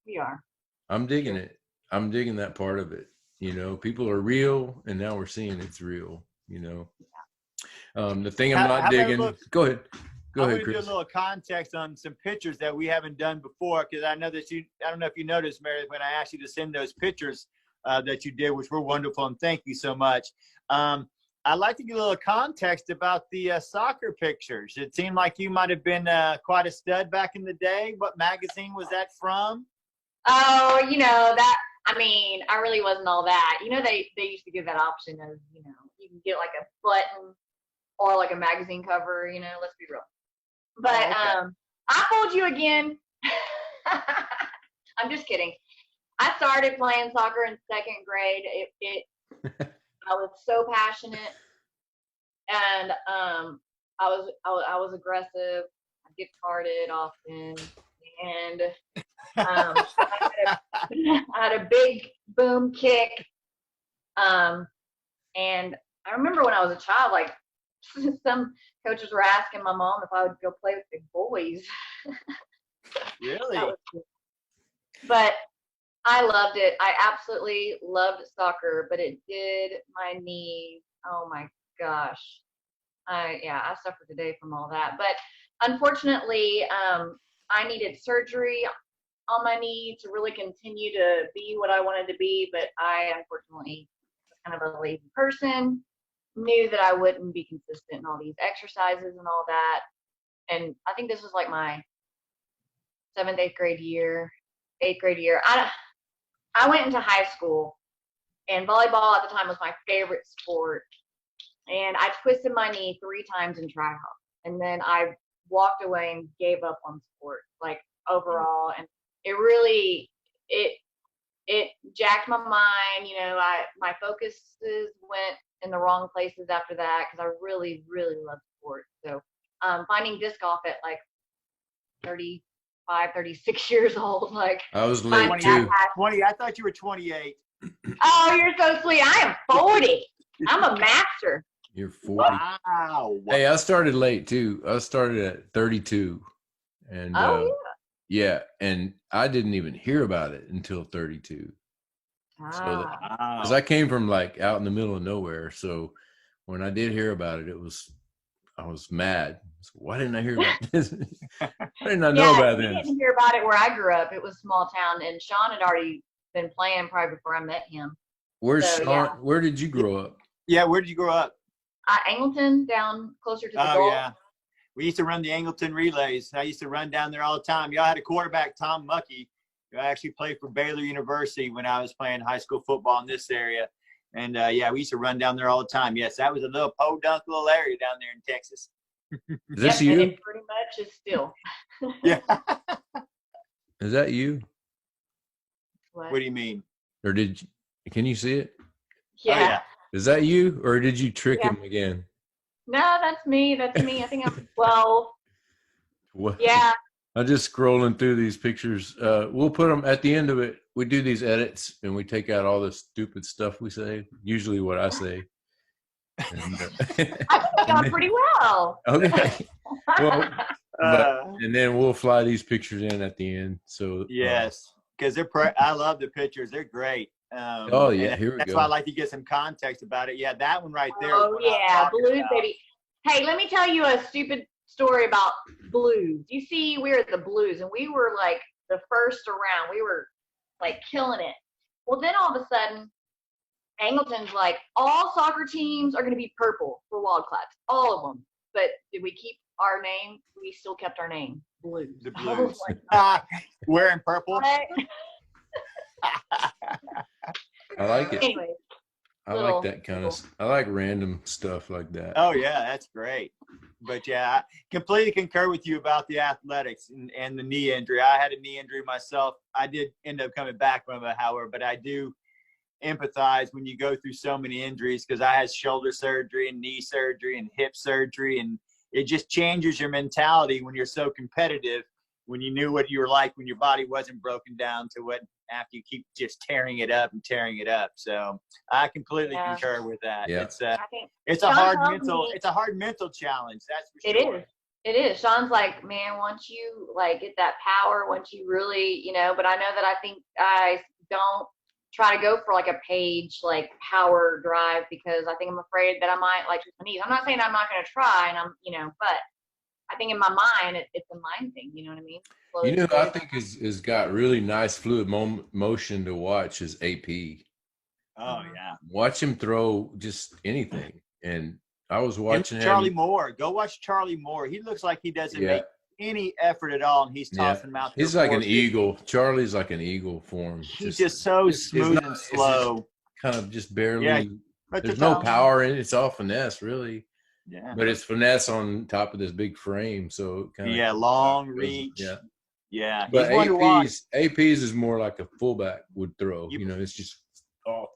we are. I'm digging it. I'm digging that part of it. People are real, and now we're seeing it's real, The thing I'm not digging. Go ahead. Go ahead, Chris. Do a little context on some pictures that we haven't done before, because I know that I don't know if you noticed, Meredith, when I asked you to send those pictures that you did, which were wonderful, and thank you so much. I'd like to get a little context about the soccer pictures. It seemed like you might have been quite a stud back in the day. What magazine was that from? Oh, that I mean, I really wasn't all that. You know, they used to give that option of, you know, you can get like a button or like a magazine cover, you know, let's be real. But I fooled you again. I'm just kidding. I started playing soccer in 2nd grade. I was so passionate, and I was aggressive. I get carded often, and I had a big boom kick. And I remember when I was a child, like some coaches were asking my mom if I would go play with the boys. Really? But I loved it. I absolutely loved soccer, but it did my knees. Oh my gosh. I suffered today from all that. But unfortunately, I needed surgery on my knee to really continue to be what I wanted to be. But I unfortunately was kind of a lazy person, knew that I wouldn't be consistent in all these exercises and all that. And I think this was like my 7th, 8th grade year. I went into high school, and volleyball at the time was my favorite sport. And I twisted my knee 3 times in tryout, and then I walked away and gave up on sport, like overall. And it really it jacked my mind. You know, my focuses went in the wrong places after that because I really, really loved sport. So finding disc golf at like 35, 36 years old, like I was late Twenty. too. 20. I thought you were 28. Oh, you're so sweet. I am 40. I'm a master. You're 40. Wow. Hey, I started late too. I started at 32, and yeah, and I didn't even hear about it until 32. So because I came from like out in the middle of nowhere, so when I did hear about it, I was mad. So why didn't I hear about this? Why didn't I know about this? I didn't hear about it where I grew up. It was a small town, and Sean had already been playing probably before I met him. Where's Sean? Yeah. Where did you grow up? Yeah, where did you grow up? Angleton, down closer to the Oh, goal. yeah. We used to run the Angleton relays. I used to run down there all the time. Y'all had a quarterback, Tom Muckey, who actually played for Baylor University when I was playing high school football in this area. And, yeah, we used to run down there all the time. Yes, that was a little podunk little area down there in Texas. Is this you? It pretty much is still. Yeah. Is that you? What? What do you mean? Or can you see it? Yeah. Oh, yeah. Is that you, or did you trick him again? No, that's me. That's me. I think I'm 12. What? Yeah. I'm just scrolling through these pictures. We'll put them at the end of it. We do these edits, and we take out all the stupid stuff we say, usually what I say. And, I think I've done pretty well. Okay. Well, and then we'll fly these pictures in at the end. So yes, because I love the pictures. They're great. Oh yeah, here we go. That's why I like to get some context about it. Yeah, that one right there. Oh yeah, blues, baby. Hey, let me tell you a stupid story about blues. You see, we were the Blues, and we were like the first around. We were like killing it. Well, then all of a sudden, Angleton's like, all soccer teams are going to be purple for Wild Claps, all of them. But did we keep our name? We still kept our name, Blues. The Blues. Wearing purple. I like it. Anyway, I like that kind of. I like random stuff like that. Oh yeah, that's great. But yeah, I completely concur with you about the athletics and the knee injury. I had a knee injury myself. I did end up coming back from it, however, but I do empathize when you go through so many injuries because I had shoulder surgery and knee surgery and hip surgery, and it just changes your mentality when you're so competitive. When you knew what you were like when your body wasn't broken down to what after you keep just tearing it up. So I completely concur with that. Yeah. It's a hard mental challenge. That's for sure. It is. Sean's like, man, once you like get that power, once you really, but I know that I think I don't try to go for like a page like power drive because I think I'm afraid that I might like my knees. I'm not saying I'm not going to try, and but I think in my mind, it's a mind thing. You know what I mean? I think is got really nice fluid motion to watch is AP. Oh, yeah. Watch him throw just anything. And I was watching Charlie Moore. Go watch Charlie Moore. He looks like he doesn't make any effort at all, and he's tossing them out there. He's like an eagle. Charlie's like an eagle for him. He's just so smooth and slow. Kind of just barely. Yeah, there's no power in it. It's all finesse, really. Yeah. But it's finesse on top of this big frame, so kind of long reach. Yeah. But AP's is more like a fullback would throw. It's just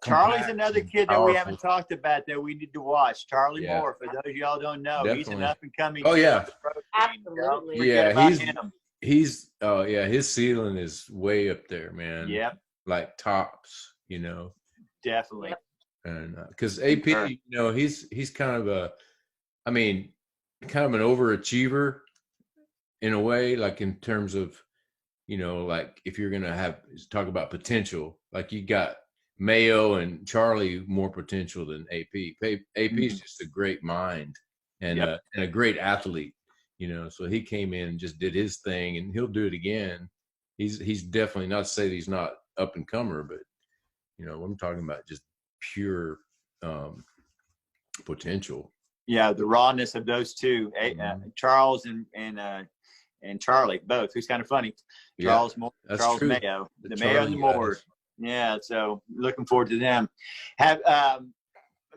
Charlie's another kid that we haven't talked about that we need to watch. Charlie Moore, for those of y'all don't know, he's an up and coming. Oh yeah, absolutely. Yeah, he's his ceiling is way up there, man. Yep. Like tops, Definitely. And because AP, he's kind of kind of an overachiever in a way, like in terms of, like if you're gonna talk about potential, like you got Mayo and Charlie more potential than AP. AP is just a great mind and a great athlete, So he came in and just did his thing, and he'll do it again. He's definitely, not to say that he's not up and comer, but I'm talking about just pure potential. Yeah, the rawness of those two, Charles and Charlie, both. Who's kind of funny. Charles Moore, Charles true. Mayo, the Mayo and the Moore. Yeah, so looking forward to them. Have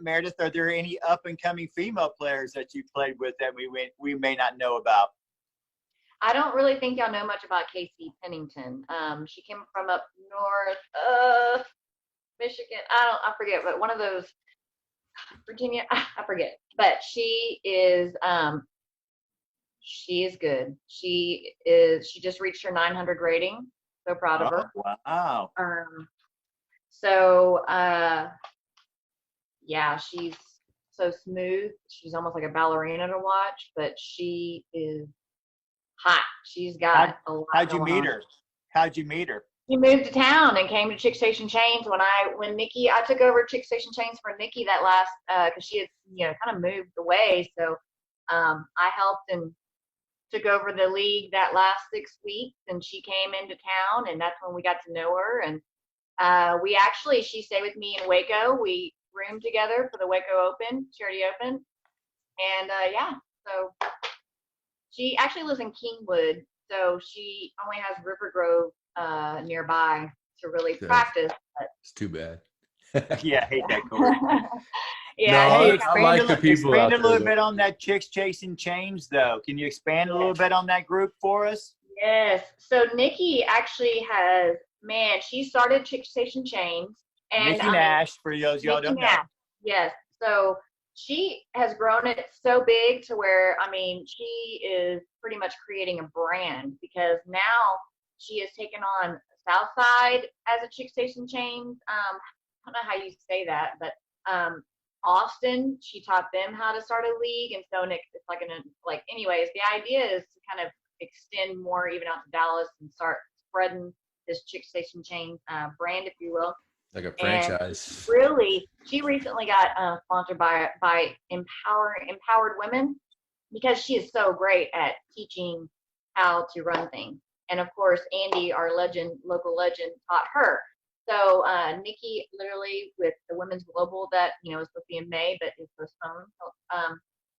Meridith, are there any up and coming female players that you played with that we may not know about? I don't really think y'all know much about Casey Pennington. She came from up north, Michigan. I forget, but one of those, Virginia. I forget. But she is good. She just reached her 900 rating. So proud of her. Wow. She's so smooth. She's almost like a ballerina to watch, but she is hot. She's got a lot. How'd you meet her? She moved to town and came to Chick Station Chains when Nikki, I took over Chick Station Chains for Nikki that last, because she had, kind of moved away. So I helped and took over the league that last 6 weeks, and she came into town, and that's when we got to know her. And she stayed with me in Waco. We roomed together for the Waco Open, Charity Open. And so she actually lives in Kingwood, so she only has River Grove nearby to really practice. But it's too bad. Yeah, I hate that court. Expand a little bit on that Chicks Chasing Chains, though. Can you expand a little bit on that group for us? Yes. So Nikki actually she started Chicks Chasing Chains. And Nikki Nash, for those y'all don't know. Yes. So she has grown it so big to where, she is pretty much creating a brand, because now she has taken on Southside as a Chick Station Chains. I don't know how you say that, but Austin, she taught them how to start a league, and so Nick, it's anyways, the idea is to kind of extend more even out to Dallas and start spreading this Chick Station Chain brand, if you will. Like a franchise. And really, she recently got sponsored by Empowered Women, because she is so great at teaching how to run things. And of course, Andy, our local legend, taught her. So Nikki, literally, with the Women's Global that is supposed to be in May, but is postponed.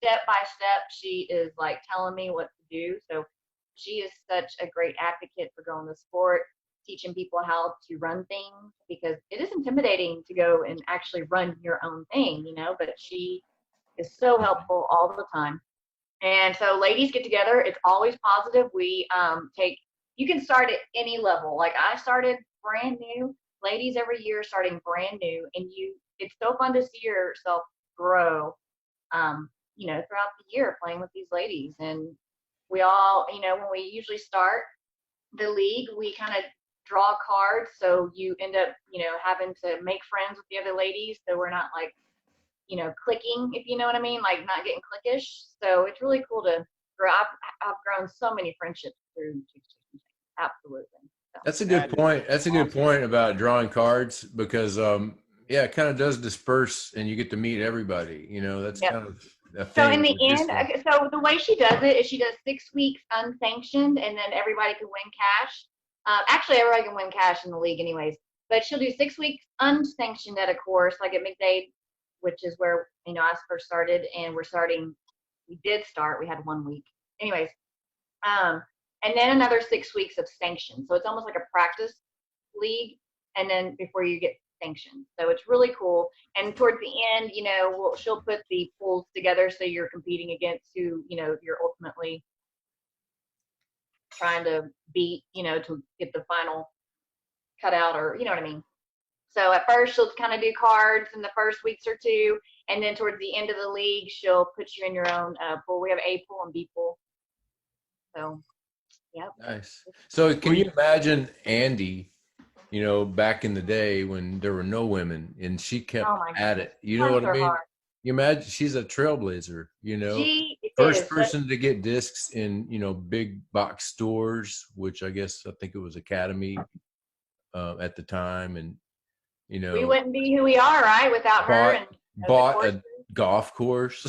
Step by step, she is telling me what to do. So she is such a great advocate for growing the sport, teaching people how to run things, because it is intimidating to go and actually run your own thing, but she is so helpful all the time. And so ladies get together. It's always positive. We you can start at any level. Like I started brand new, ladies every year starting brand new, and it's so fun to see yourself grow, throughout the year playing with these ladies. And we all, when we usually start the league, we kind of draw cards. So you end up, having to make friends with the other ladies. So we're not clicking, if you know what I mean, like not getting cliquish. So it's really cool to grow. I've grown so many friendships through. Absolutely. So. That's a good point. That's a good point about drawing cards, because it kind of does disperse and you get to meet everybody. That's kind of a thing. So in the end, so the way she does it is she does 6 weeks unsanctioned, and then everybody can win cash. Actually, everybody can win cash in the league anyways, but she'll do 6 weeks unsanctioned at a course, like at McDade, which is where, I first started, and we had 1 week. Anyways, And then another 6 weeks of sanctions. So it's almost like a practice league, and then before you get sanctioned. So it's really cool. And towards the end, she'll put the pools together so you're competing against who, you're ultimately trying to beat, to get the final cutout, or you know what I mean. So at first she'll kind of do cards in the first weeks or two, and then towards the end of the league, she'll put you in your own pool. We have A pool and B pool. So, yep. Nice. So can you imagine Andy, back in the day when there were no women and she kept at it? You know what I mean? You imagine she's a trailblazer, She first is, person to get discs in, big box stores, which I think it was Academy at the time. And, we wouldn't be who we are, right, without her. And bought a golf course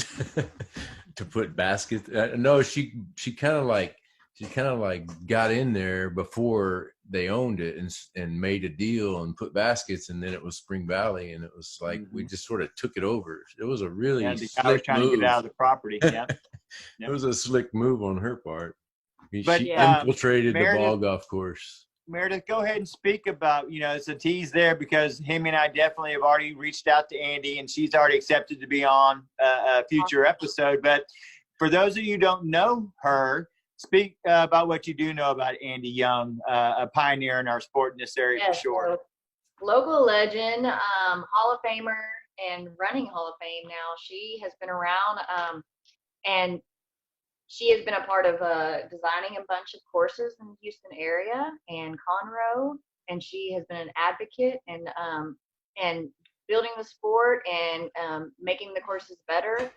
to put baskets. No, she kind of like got in there before they owned it and made a deal and put baskets, and then it was Spring Valley, and it was like we just sort of took it over. It was a really slick trying move. to get out of the property. Yeah, It was a slick move on her part. But she infiltrated the ball golf course. Meridith, go ahead and speak about, it's a tease there because him and I definitely have already reached out to Andy, and she's already accepted to be on a future episode. But for those of you who don't know her, speak about what you do know about Andy Young, a pioneer in our sport in this area for sure. So local legend, Hall of Famer, and running Hall of Fame now. She has been around, and she has been a part of designing a bunch of courses in the Houston area and Conroe, and she has been an advocate and building the sport and making the courses better,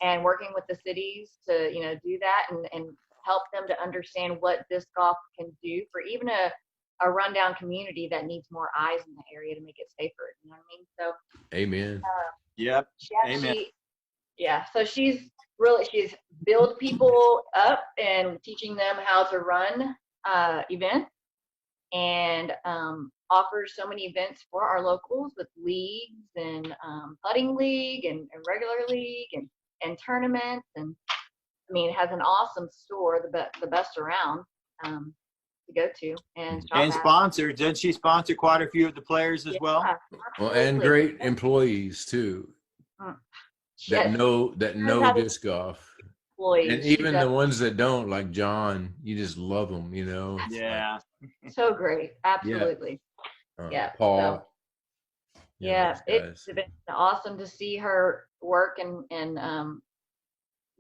and working with the cities to do that and help them to understand what disc golf can do for even a rundown community that needs more eyes in the area to make it safer. You know what I mean? So amen. Yep. Amen. So she's built people up and teaching them how to run events, and offers so many events for our locals with leagues and putting league and regular league and tournaments. And I mean, it has an awesome store, the best around, to go to and shop at. Sponsors. Did she sponsor quite a few of the players as well? Well, and great employees too. That know disc golf. And even the ones that don't, like John, you just love them, Yeah. So great. Absolutely. Paul. It's been awesome to see her work and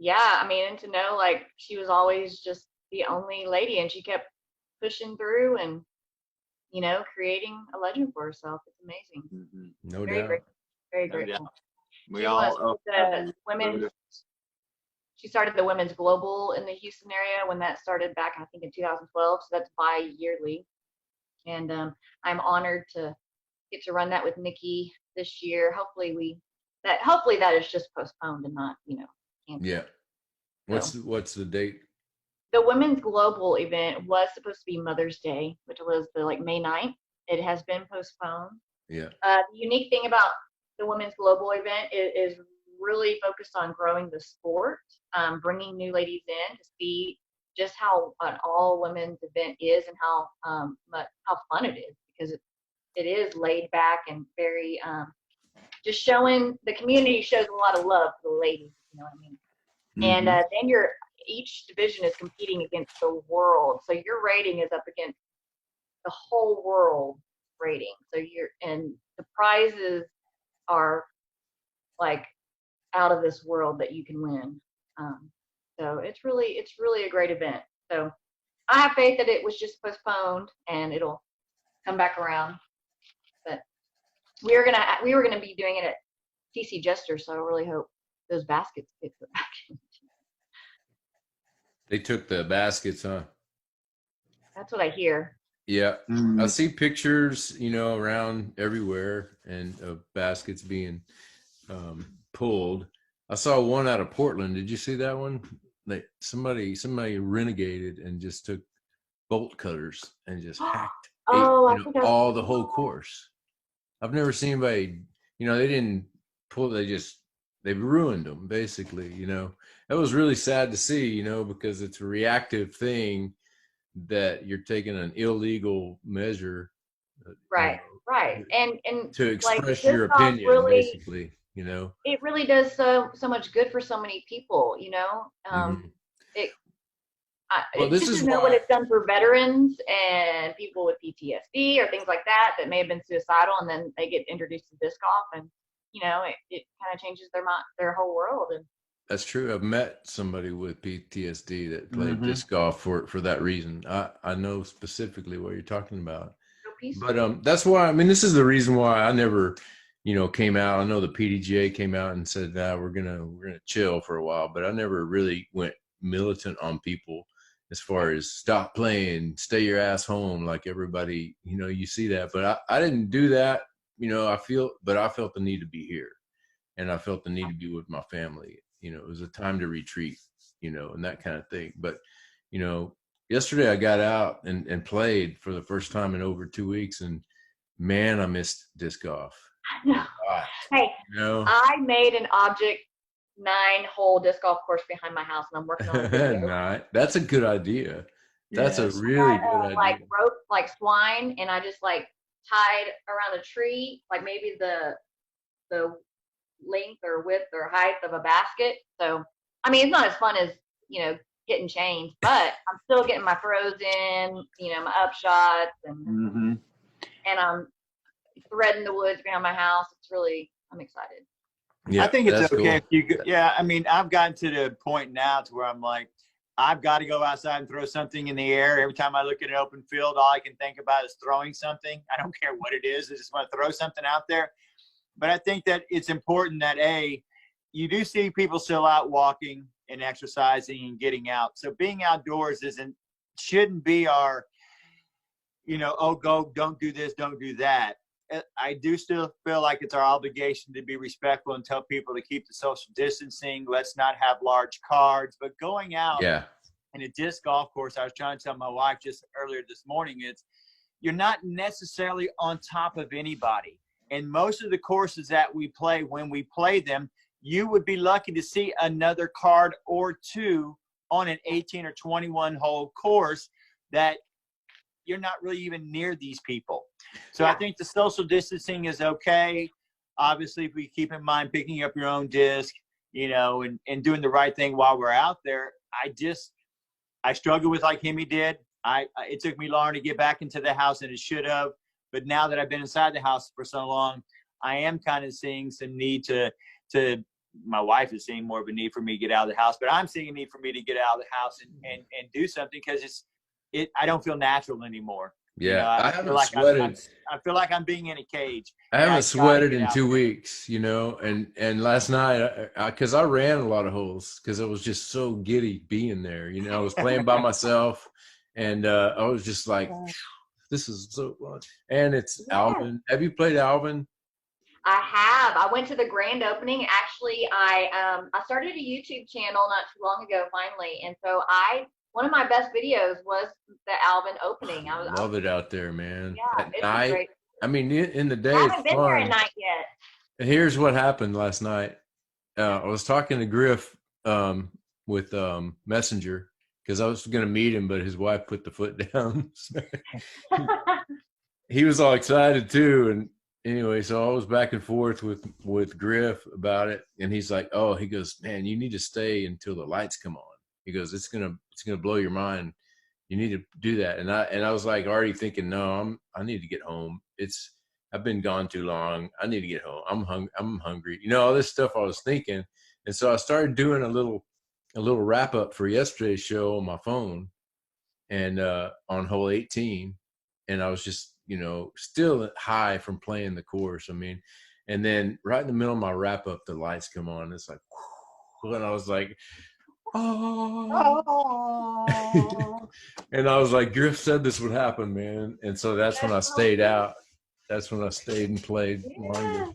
I mean, and to know like she was always just the only lady, and she kept pushing through and creating a legend for herself. It's amazing. Mm-hmm. No Very doubt. grateful. Very grateful. She started the Women's Global in the Houston area when that started back, I think, in 2012. So that's bi-yearly. And I'm honored to get to run that with Nikki this year. Hopefully that is just postponed and not, canceled. Yeah. What's the date? The Women's Global event was supposed to be Mother's Day, which was May 9th. It has been postponed. Yeah. The unique thing about the Women's Global event is really focused on growing the sport, bringing new ladies in to see just how an all women's event is and how fun it is, because it is laid back and very just showing the community shows a lot of love for the ladies. You know what I mean? Mm-hmm. And then each division is competing against the world, so your rating is up against the whole world rating. So and the prizes are like out of this world that you can win. So it's really a great event. So I have faith that it was just postponed and it'll come back around. But we were gonna be doing it at TC Jester, so I really hope those baskets get put back in. They took the baskets, huh? That's what I hear. Yeah, I see pictures, around everywhere, and of baskets being pulled. I saw one out of Portland. Did you see that one? Like somebody renegaded and just took bolt cutters and just hacked all the whole course. I've never seen anybody. They didn't pull. They just they've ruined them basically. That was really sad to see, because it's a reactive thing that you're taking an illegal measure, Right, right. And to like express disc your golf opinion, really, basically. it really does so much good for so many people, Mhm. it Well, it's this just is to know what why. it's done for veterans and people with PTSD or things like that may have been suicidal, and then they get introduced to disc golf, and it kind of changes their mind, their whole world. And That's true. I've met somebody with PTSD that played Mm-hmm. disc golf for that reason. I know specifically what you're talking about. so peaceful. But that's why, I mean, this is the reason why I never, came out. I know the PDGA came out and said, "Nah, we're gonna chill for a while," but I never really went militant on people as far as stop playing, stay your ass home, like everybody, you see that. But I didn't do that. I felt the need to be here, and I felt the need to be with my family. It was a time to retreat, and that kind of thing. But, you know, yesterday I got out and played for the first time in over 2 weeks, and man, I missed disc golf a lot. Hey, You know, I made an object 9-hole disc golf course behind my house, and I'm working on a video. That's a good idea. That's a Yes. really good Like idea. rope, like swine, and I just like tied around a tree, like maybe the length or width or height of a basket. So, I mean, it's not as fun as, getting chains, but I'm still getting my throws in, my upshots, Mm-hmm. and I'm threading the woods around my house. I'm excited. Yeah, I think it's that's okay cool. if you. Yeah, I mean, I've gotten to the point now to where I'm like, I've got to go outside and throw something in the air. Every time I look at an open field, all I can think about is throwing something. I don't care what it is. I just want to throw something out there. But I think that it's important that you do see people still out walking and exercising and getting out. So being outdoors shouldn't be our, don't do this, don't do that. I do still feel like it's our obligation to be respectful and tell people to keep the social distancing. Let's not have large cards. But going out Yeah. in a disc golf course, I was trying to tell my wife just earlier this morning, you're not necessarily on top of anybody. And most of the courses that we play, when we play them, you would be lucky to see another card or two on an 18 or 21 hole course that you're not really even near these people. So I think the social distancing is okay. Obviously, if we keep in mind picking up your own disc, and doing the right thing while we're out there. I struggle with like Hemi did. It took me longer to get back into the house than it should have. But now that I've been inside the house for so long, I am kind of seeing some need to my wife is seeing more of a need for me to get out of the house, but I'm seeing a need for me to get out of the house and do something because I don't feel natural anymore. Yeah. I I feel haven't like sweated. I feel like I'm being in a cage. I and haven't gotta sweated get in out 2 weeks, and last night, because I ran a lot of holes because I was just so giddy being there. I was playing by myself, and I was just like, this is so fun. And it's Alvin. Have you played Alvin? I have. I went to the grand opening. Actually, I started a YouTube channel not too long ago, finally, and so one of my best videos was the Alvin opening. I Love it out there, man. Yeah, At it's a night, great. I mean, in the I day, it's haven't been there at fun. night yet. Here's what happened last night. I was talking to Griff with Messenger because I was going to meet him, but his wife put the foot down. He was all excited too, and anyway, so I was back and forth with Griff about it, and he's like, "Oh," he goes, "Man, you need to stay until the lights come on." He goes, "It's gonna blow your mind. You need to do that." And I was like already thinking, "No, I need to get home. I've been gone too long. I need to get home. I'm hungry. All this stuff I was thinking, and so I started doing a little wrap up for yesterday's show on my phone, and on hole 18, and I was just still high from playing the course. I mean, and then right in the middle of my wrap up, the lights come on. It's like, whew, and I was like, oh. And I was like, Griff said this would happen, man. And so that's when I stayed out. That's when I stayed and played longer.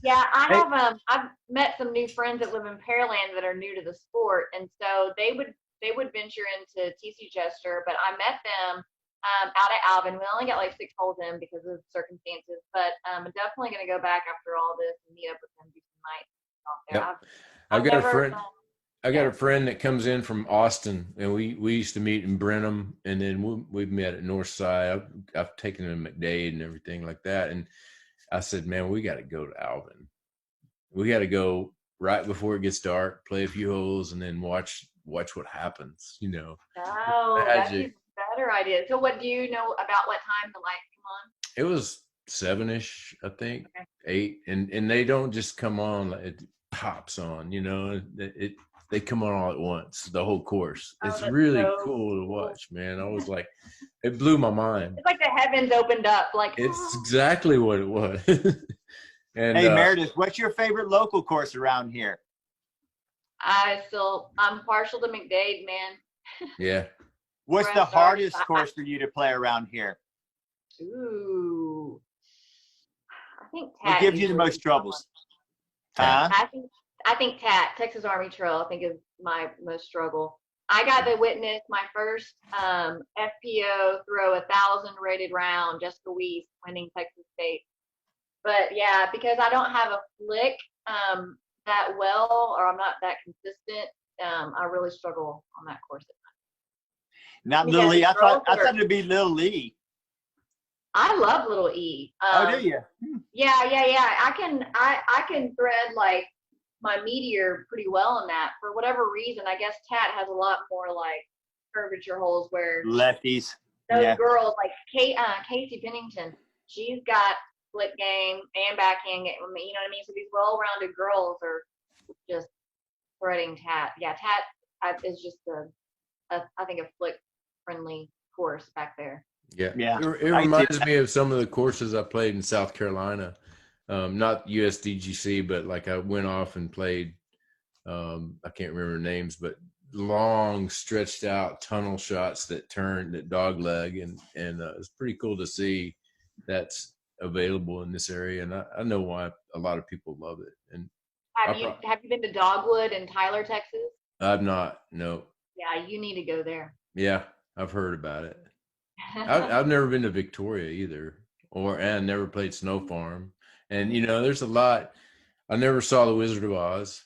Yeah, I've met some new friends that live in Pearland that are new to the sport, and so they would venture into TC Chester, but I met them out at Alvin. We only got like 6 holes in because of circumstances, but I'm definitely going to go back after all this and meet up with them, do some nights. off there. Yep. I've got a never, friend. I got a friend that comes in from Austin, and we used to meet in Brenham, and then we've met at Northside. I've taken him to McDade and everything like that. And I said, man, we got to go to Alvin. We got to go right before it gets dark, play a few holes, and then watch what happens. You know. Oh, that's Magic. even better idea. So, what do you know about what time the lights come on? It was 7-ish, I think, Okay. 8, and they don't just come on; it pops on. You know, they come on all at once, the whole course. Oh, It's that's really so cool to watch, man. I was like, it blew my mind. It's like the heavens opened up. Like It's exactly what it was. And Hey, Meridith, what's your favorite local course around here? I'm partial to McDade, man. yeah, What's the hardest course for you to play around here? Ooh, I think What gives you the most troubles? Huh? I think Texas Army Trail, I think is my most struggle. I got to witness my first FPO throw 1,000 rated round, Jessica Weiss winning Texas State. But yeah, because I don't have a flick that well, or I'm not that consistent, I really struggle on that course. Not Little E. I thought it'd be Little E. I love Little E. Oh, do you? Yeah. I can thread like my meteor pretty well in that. For whatever reason, I guess Tat has a lot more like curvature holes where lefties. Those girls like Casey Pennington, she's got flick game and backhand game. You know what I mean? So these well-rounded girls are just threading Tat. Yeah, Tat is just I think a flick-friendly course back there. Yeah. It reminds me of some of the courses I played in South Carolina. Not USDGC, but like I went off and played, I can't remember names, but long stretched out tunnel shots that turned at dog leg. And it's pretty cool to see that's available in this area. And I know why a lot of people love it. And have you been to Dogwood in Tyler, Texas? I've not, no. Yeah, you need to go there. Yeah, I've heard about it. I've never been to Victoria either, and never played Snow Farm. And you know, there's a lot. I never saw The Wizard of Oz.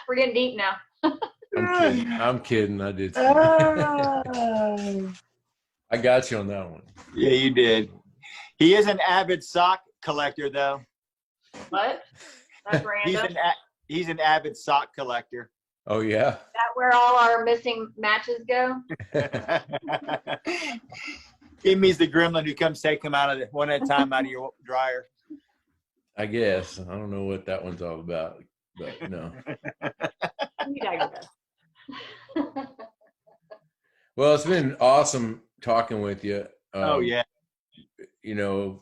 We're getting deep now. I'm kidding. I did. I got you on that one. Yeah, you did. He is an avid sock collector, though. What? That's random. He's an avid sock collector. Oh yeah. Is that where all our missing matches go? He means the gremlin who comes take them out of one at a time out of your dryer. I guess. I don't know what that one's all about, but no. You digress. Well, it's been awesome talking with you. Oh yeah. You know,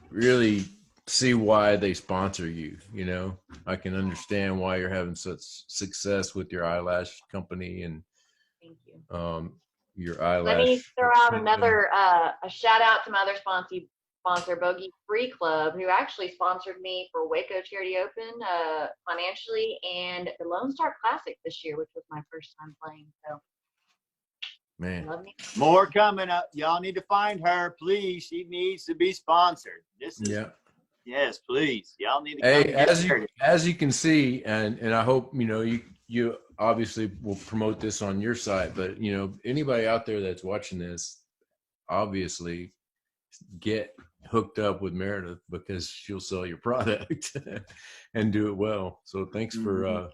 really see why they sponsor you. You know, I can understand why you're having such success with your eyelash company and Thank you. Your eyelash. Let me throw out another a shout out to my other sponsor, Bogey Free Club, who actually sponsored me for Waco Charity Open financially and the Lone Star Classic this year, which was my first time playing. So, man, love me. More coming up. Y'all need to find her, please. She needs to be sponsored. This is yes, please. Y'all need to. Hey, as you can see, and I hope you obviously will promote this on your site, but anybody out there that's watching this, obviously get hooked up with Meridith because she'll sell your product and do it well. So thanks for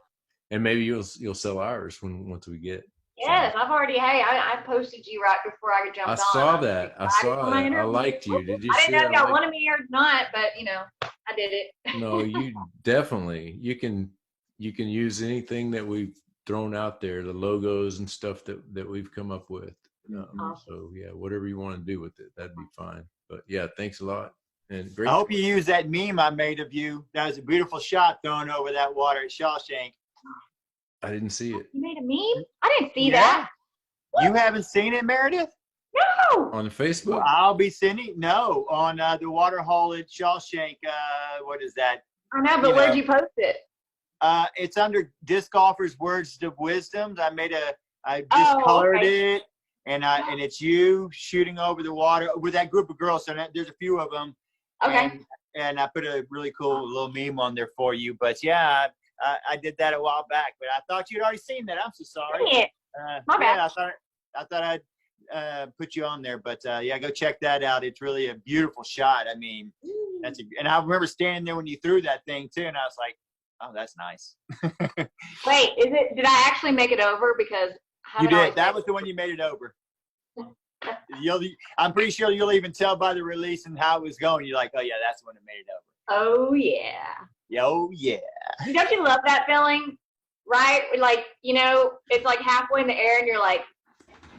and maybe you'll sell ours once we get. Yes, I've already. Hey, I posted you right before I jumped on. I saw that. I liked you. Did you? I didn't know if y'all wanted me or not, but I did it. No, you definitely. You can use anything that we've thrown out there, the logos and stuff that we've come up with. Awesome. So yeah, whatever you want to do with it, that'd be fine. But yeah, thanks a lot. And great. I hope you use that meme I made of you. That was a beautiful shot thrown over that water at Shawshank. I didn't see it. You made a meme? I didn't see that. What? You haven't seen it, Meridith? No. On Facebook? Well, I'll be sending on the water hole at Shawshank. What is that? I know, but where'd you post it? It's under Disc Golfer's Words of Wisdom. I just colored it, and it's you shooting over the water with that group of girls. So there's a few of them. Okay. And and I put a really cool little meme on there for you. But yeah, I did that a while back, but I thought you'd already seen that. I'm so sorry. Yeah. My bad. Yeah, I thought I'd put you on there, but yeah, go check that out. It's really a beautiful shot. I mean, and I remember standing there when you threw that thing too, and I was like, oh, that's nice. Wait, did I actually make it over? Because you did. That was the one you made it over. I'm pretty sure you'll even tell by the release and how it was going. You're like, oh yeah, that's the one that made it over. Oh yeah. Oh yeah. Don't you love that feeling? Right? Like, you know, it's like halfway in the air and you're like,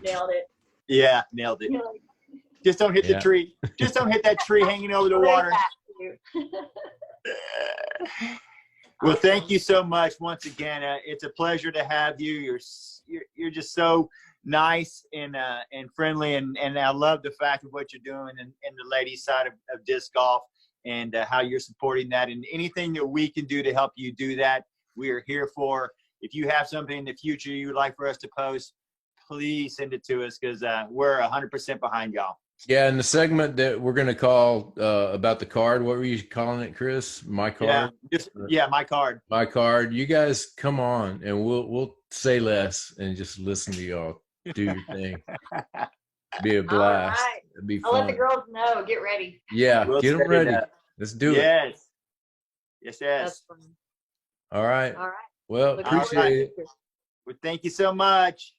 nailed it. Yeah, nailed it. Like, just don't hit the tree. Just don't hit that tree hanging over the water. Well, thank you so much once again. It's a pleasure to have you. You're just so nice and friendly, and I love the fact of what you're doing in the ladies' side of disc golf, and how you're supporting that, and anything that we can do to help you do that, we are here for. If you have something in the future you would like for us to post, please send it to us, because we're 100% behind y'all. Yeah, and the segment that we're going to call about the card, what were you calling it, Chris? My card? My card. My card. You guys come on, and we'll say less and just listen to y'all do your thing. Be a blast. All right. It'd be I'll fun. let the girls know. Get ready. Yeah, We'll get them ready. Let's do it. Yes. That's fun. All right. All right. Well, Looking forward appreciate it. to it. Well, thank you so much.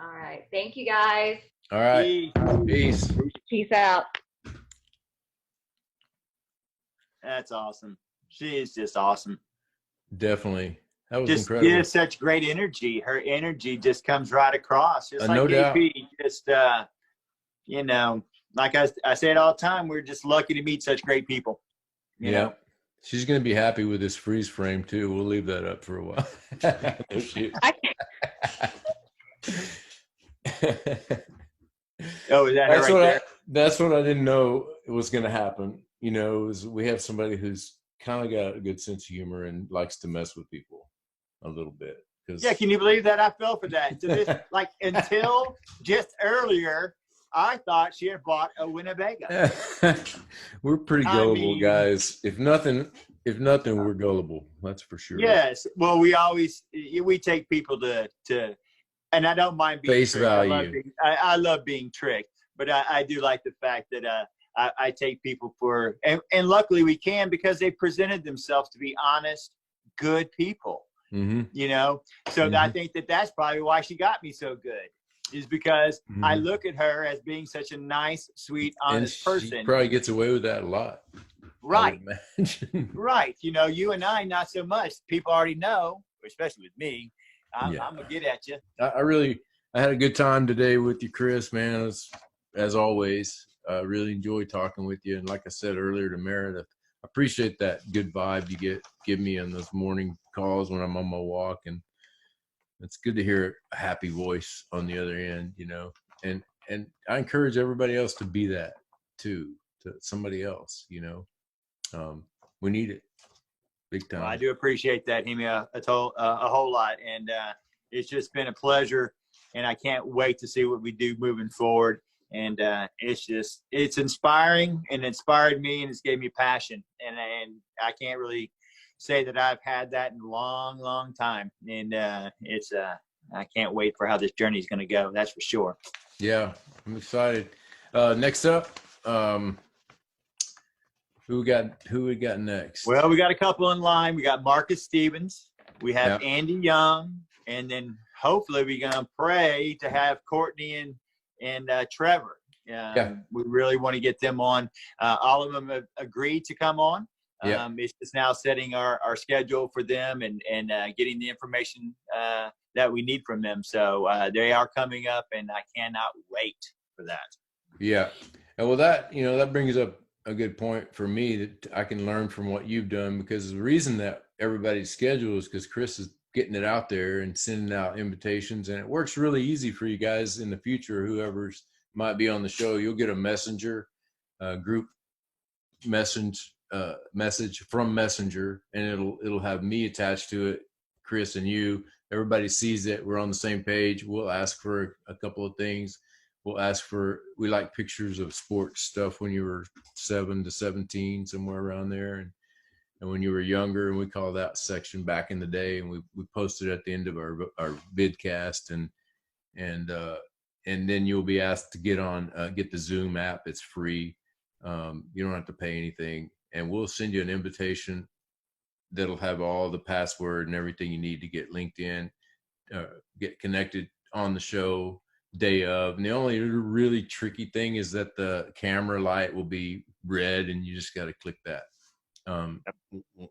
All right. Thank you, guys. All right. Peace. Peace out. That's awesome. She is just awesome. Definitely. That was Just incredible. gives such great energy. Her energy just comes right across. Just like no doubt. AP. Just you know, like I say it all the time, we're just lucky to meet such great people. You know? She's going to be happy with this freeze frame too. We'll leave that up for a while. No shit. I can't. Oh, is that her right there? That's what I didn't know was going to happen. You know, is we have somebody who's kind of got a good sense of humor and likes to mess with people a little bit. Yeah, can you believe that? I fell for that. So this, like, until just earlier, I thought she had bought a Winnebago. We're pretty gullible, guys. If nothing, we're gullible. That's for sure. Yes. Well, we take people to, and I don't mind being face tricked. value. I love being tricked, but I do like the fact that I take people for, and luckily we can, because they presented themselves to be honest, good people. Mm-hmm. You know, so I think that's probably why she got me so good, is because I look at her as being such a nice, sweet, honest person. She probably gets away with that a lot. Right. Right. You know, you and I, not so much. People already know, especially with me. I'm gonna get at you. I had a good time today with you, Chris, man. As always, I really enjoyed talking with you. And like I said earlier to Meredith, I appreciate that good vibe you give me on those morning calls when I'm on my walk. And it's good to hear a happy voice on the other end, you know, and I encourage everybody else to be that too, to somebody else, you know. We need it big time. Well, I do appreciate that, Hemi, a whole lot. And it's just been a pleasure, and I can't wait to see what we do moving forward. And it's inspiring, and inspired me, and it's gave me passion. And I can't really say that I've had that in a long, long time. And I can't wait for how this journey is going to go. That's for sure. Yeah, I'm excited. Next up, who we got next? Well, we got a couple in line. We got Marcus Stevens. We have Andy Young, and then hopefully we're going to pray to have Courtney and Trevor. We really want to get them on. All of them have agreed to come on. It's just now setting our schedule for them and getting the information that we need from them. So they are coming up, and I cannot wait for that. Yeah. And well, that brings up a good point for me that I can learn from what you've done, because the reason that everybody's schedule is because Chris is getting it out there and sending out invitations, and it works really easy for you guys in the future. Whoever's might be on the show, you'll get a messenger group message from Messenger, and it'll have me attached to it, Chris and you. Everybody sees it. We're on the same page. We'll ask for a couple of things. we'll ask for, we like pictures of sports stuff when you were 7 to 17, somewhere around there. And when you were younger, and we call that section back in the day, and we posted at the end of our vidcast, and then you'll be asked to get the Zoom app. It's free. You don't have to pay anything, and we'll send you an invitation that'll have all the password and everything you need to get linked in, get connected on the show day of. And the only really tricky thing is that the camera light will be red, and you just got to click that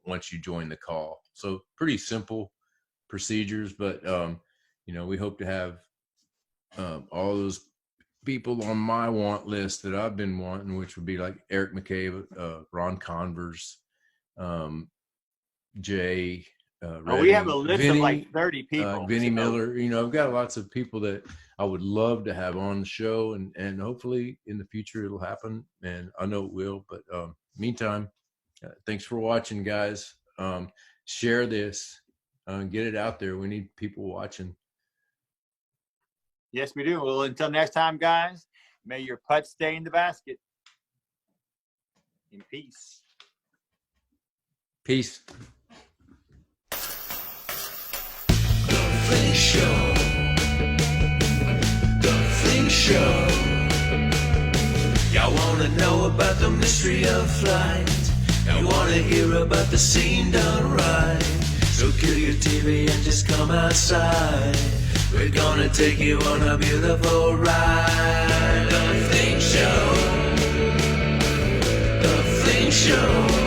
once you join the call. So pretty simple procedures, but we hope to have all those people on my want list that I've been wanting, which would be like Eric McCabe, Ron Converse, Jay. We have a list Vinny, of like 30 people. Vinny Miller. I've got lots of people that I would love to have on the show, and hopefully in the future it'll happen, and I know it will. But meantime, thanks for watching, guys. Share this, get it out there. We need people watching. Yes, we do. Well, until next time, guys, may your putts stay in the basket. In peace. Peace. Fling Show. The Fling Show. Y'all wanna know about the mystery of flight? You wanna hear about the scene done right? So kill your TV and just come outside. We're gonna take you on a beautiful ride. The Fling Show. The Fling Show.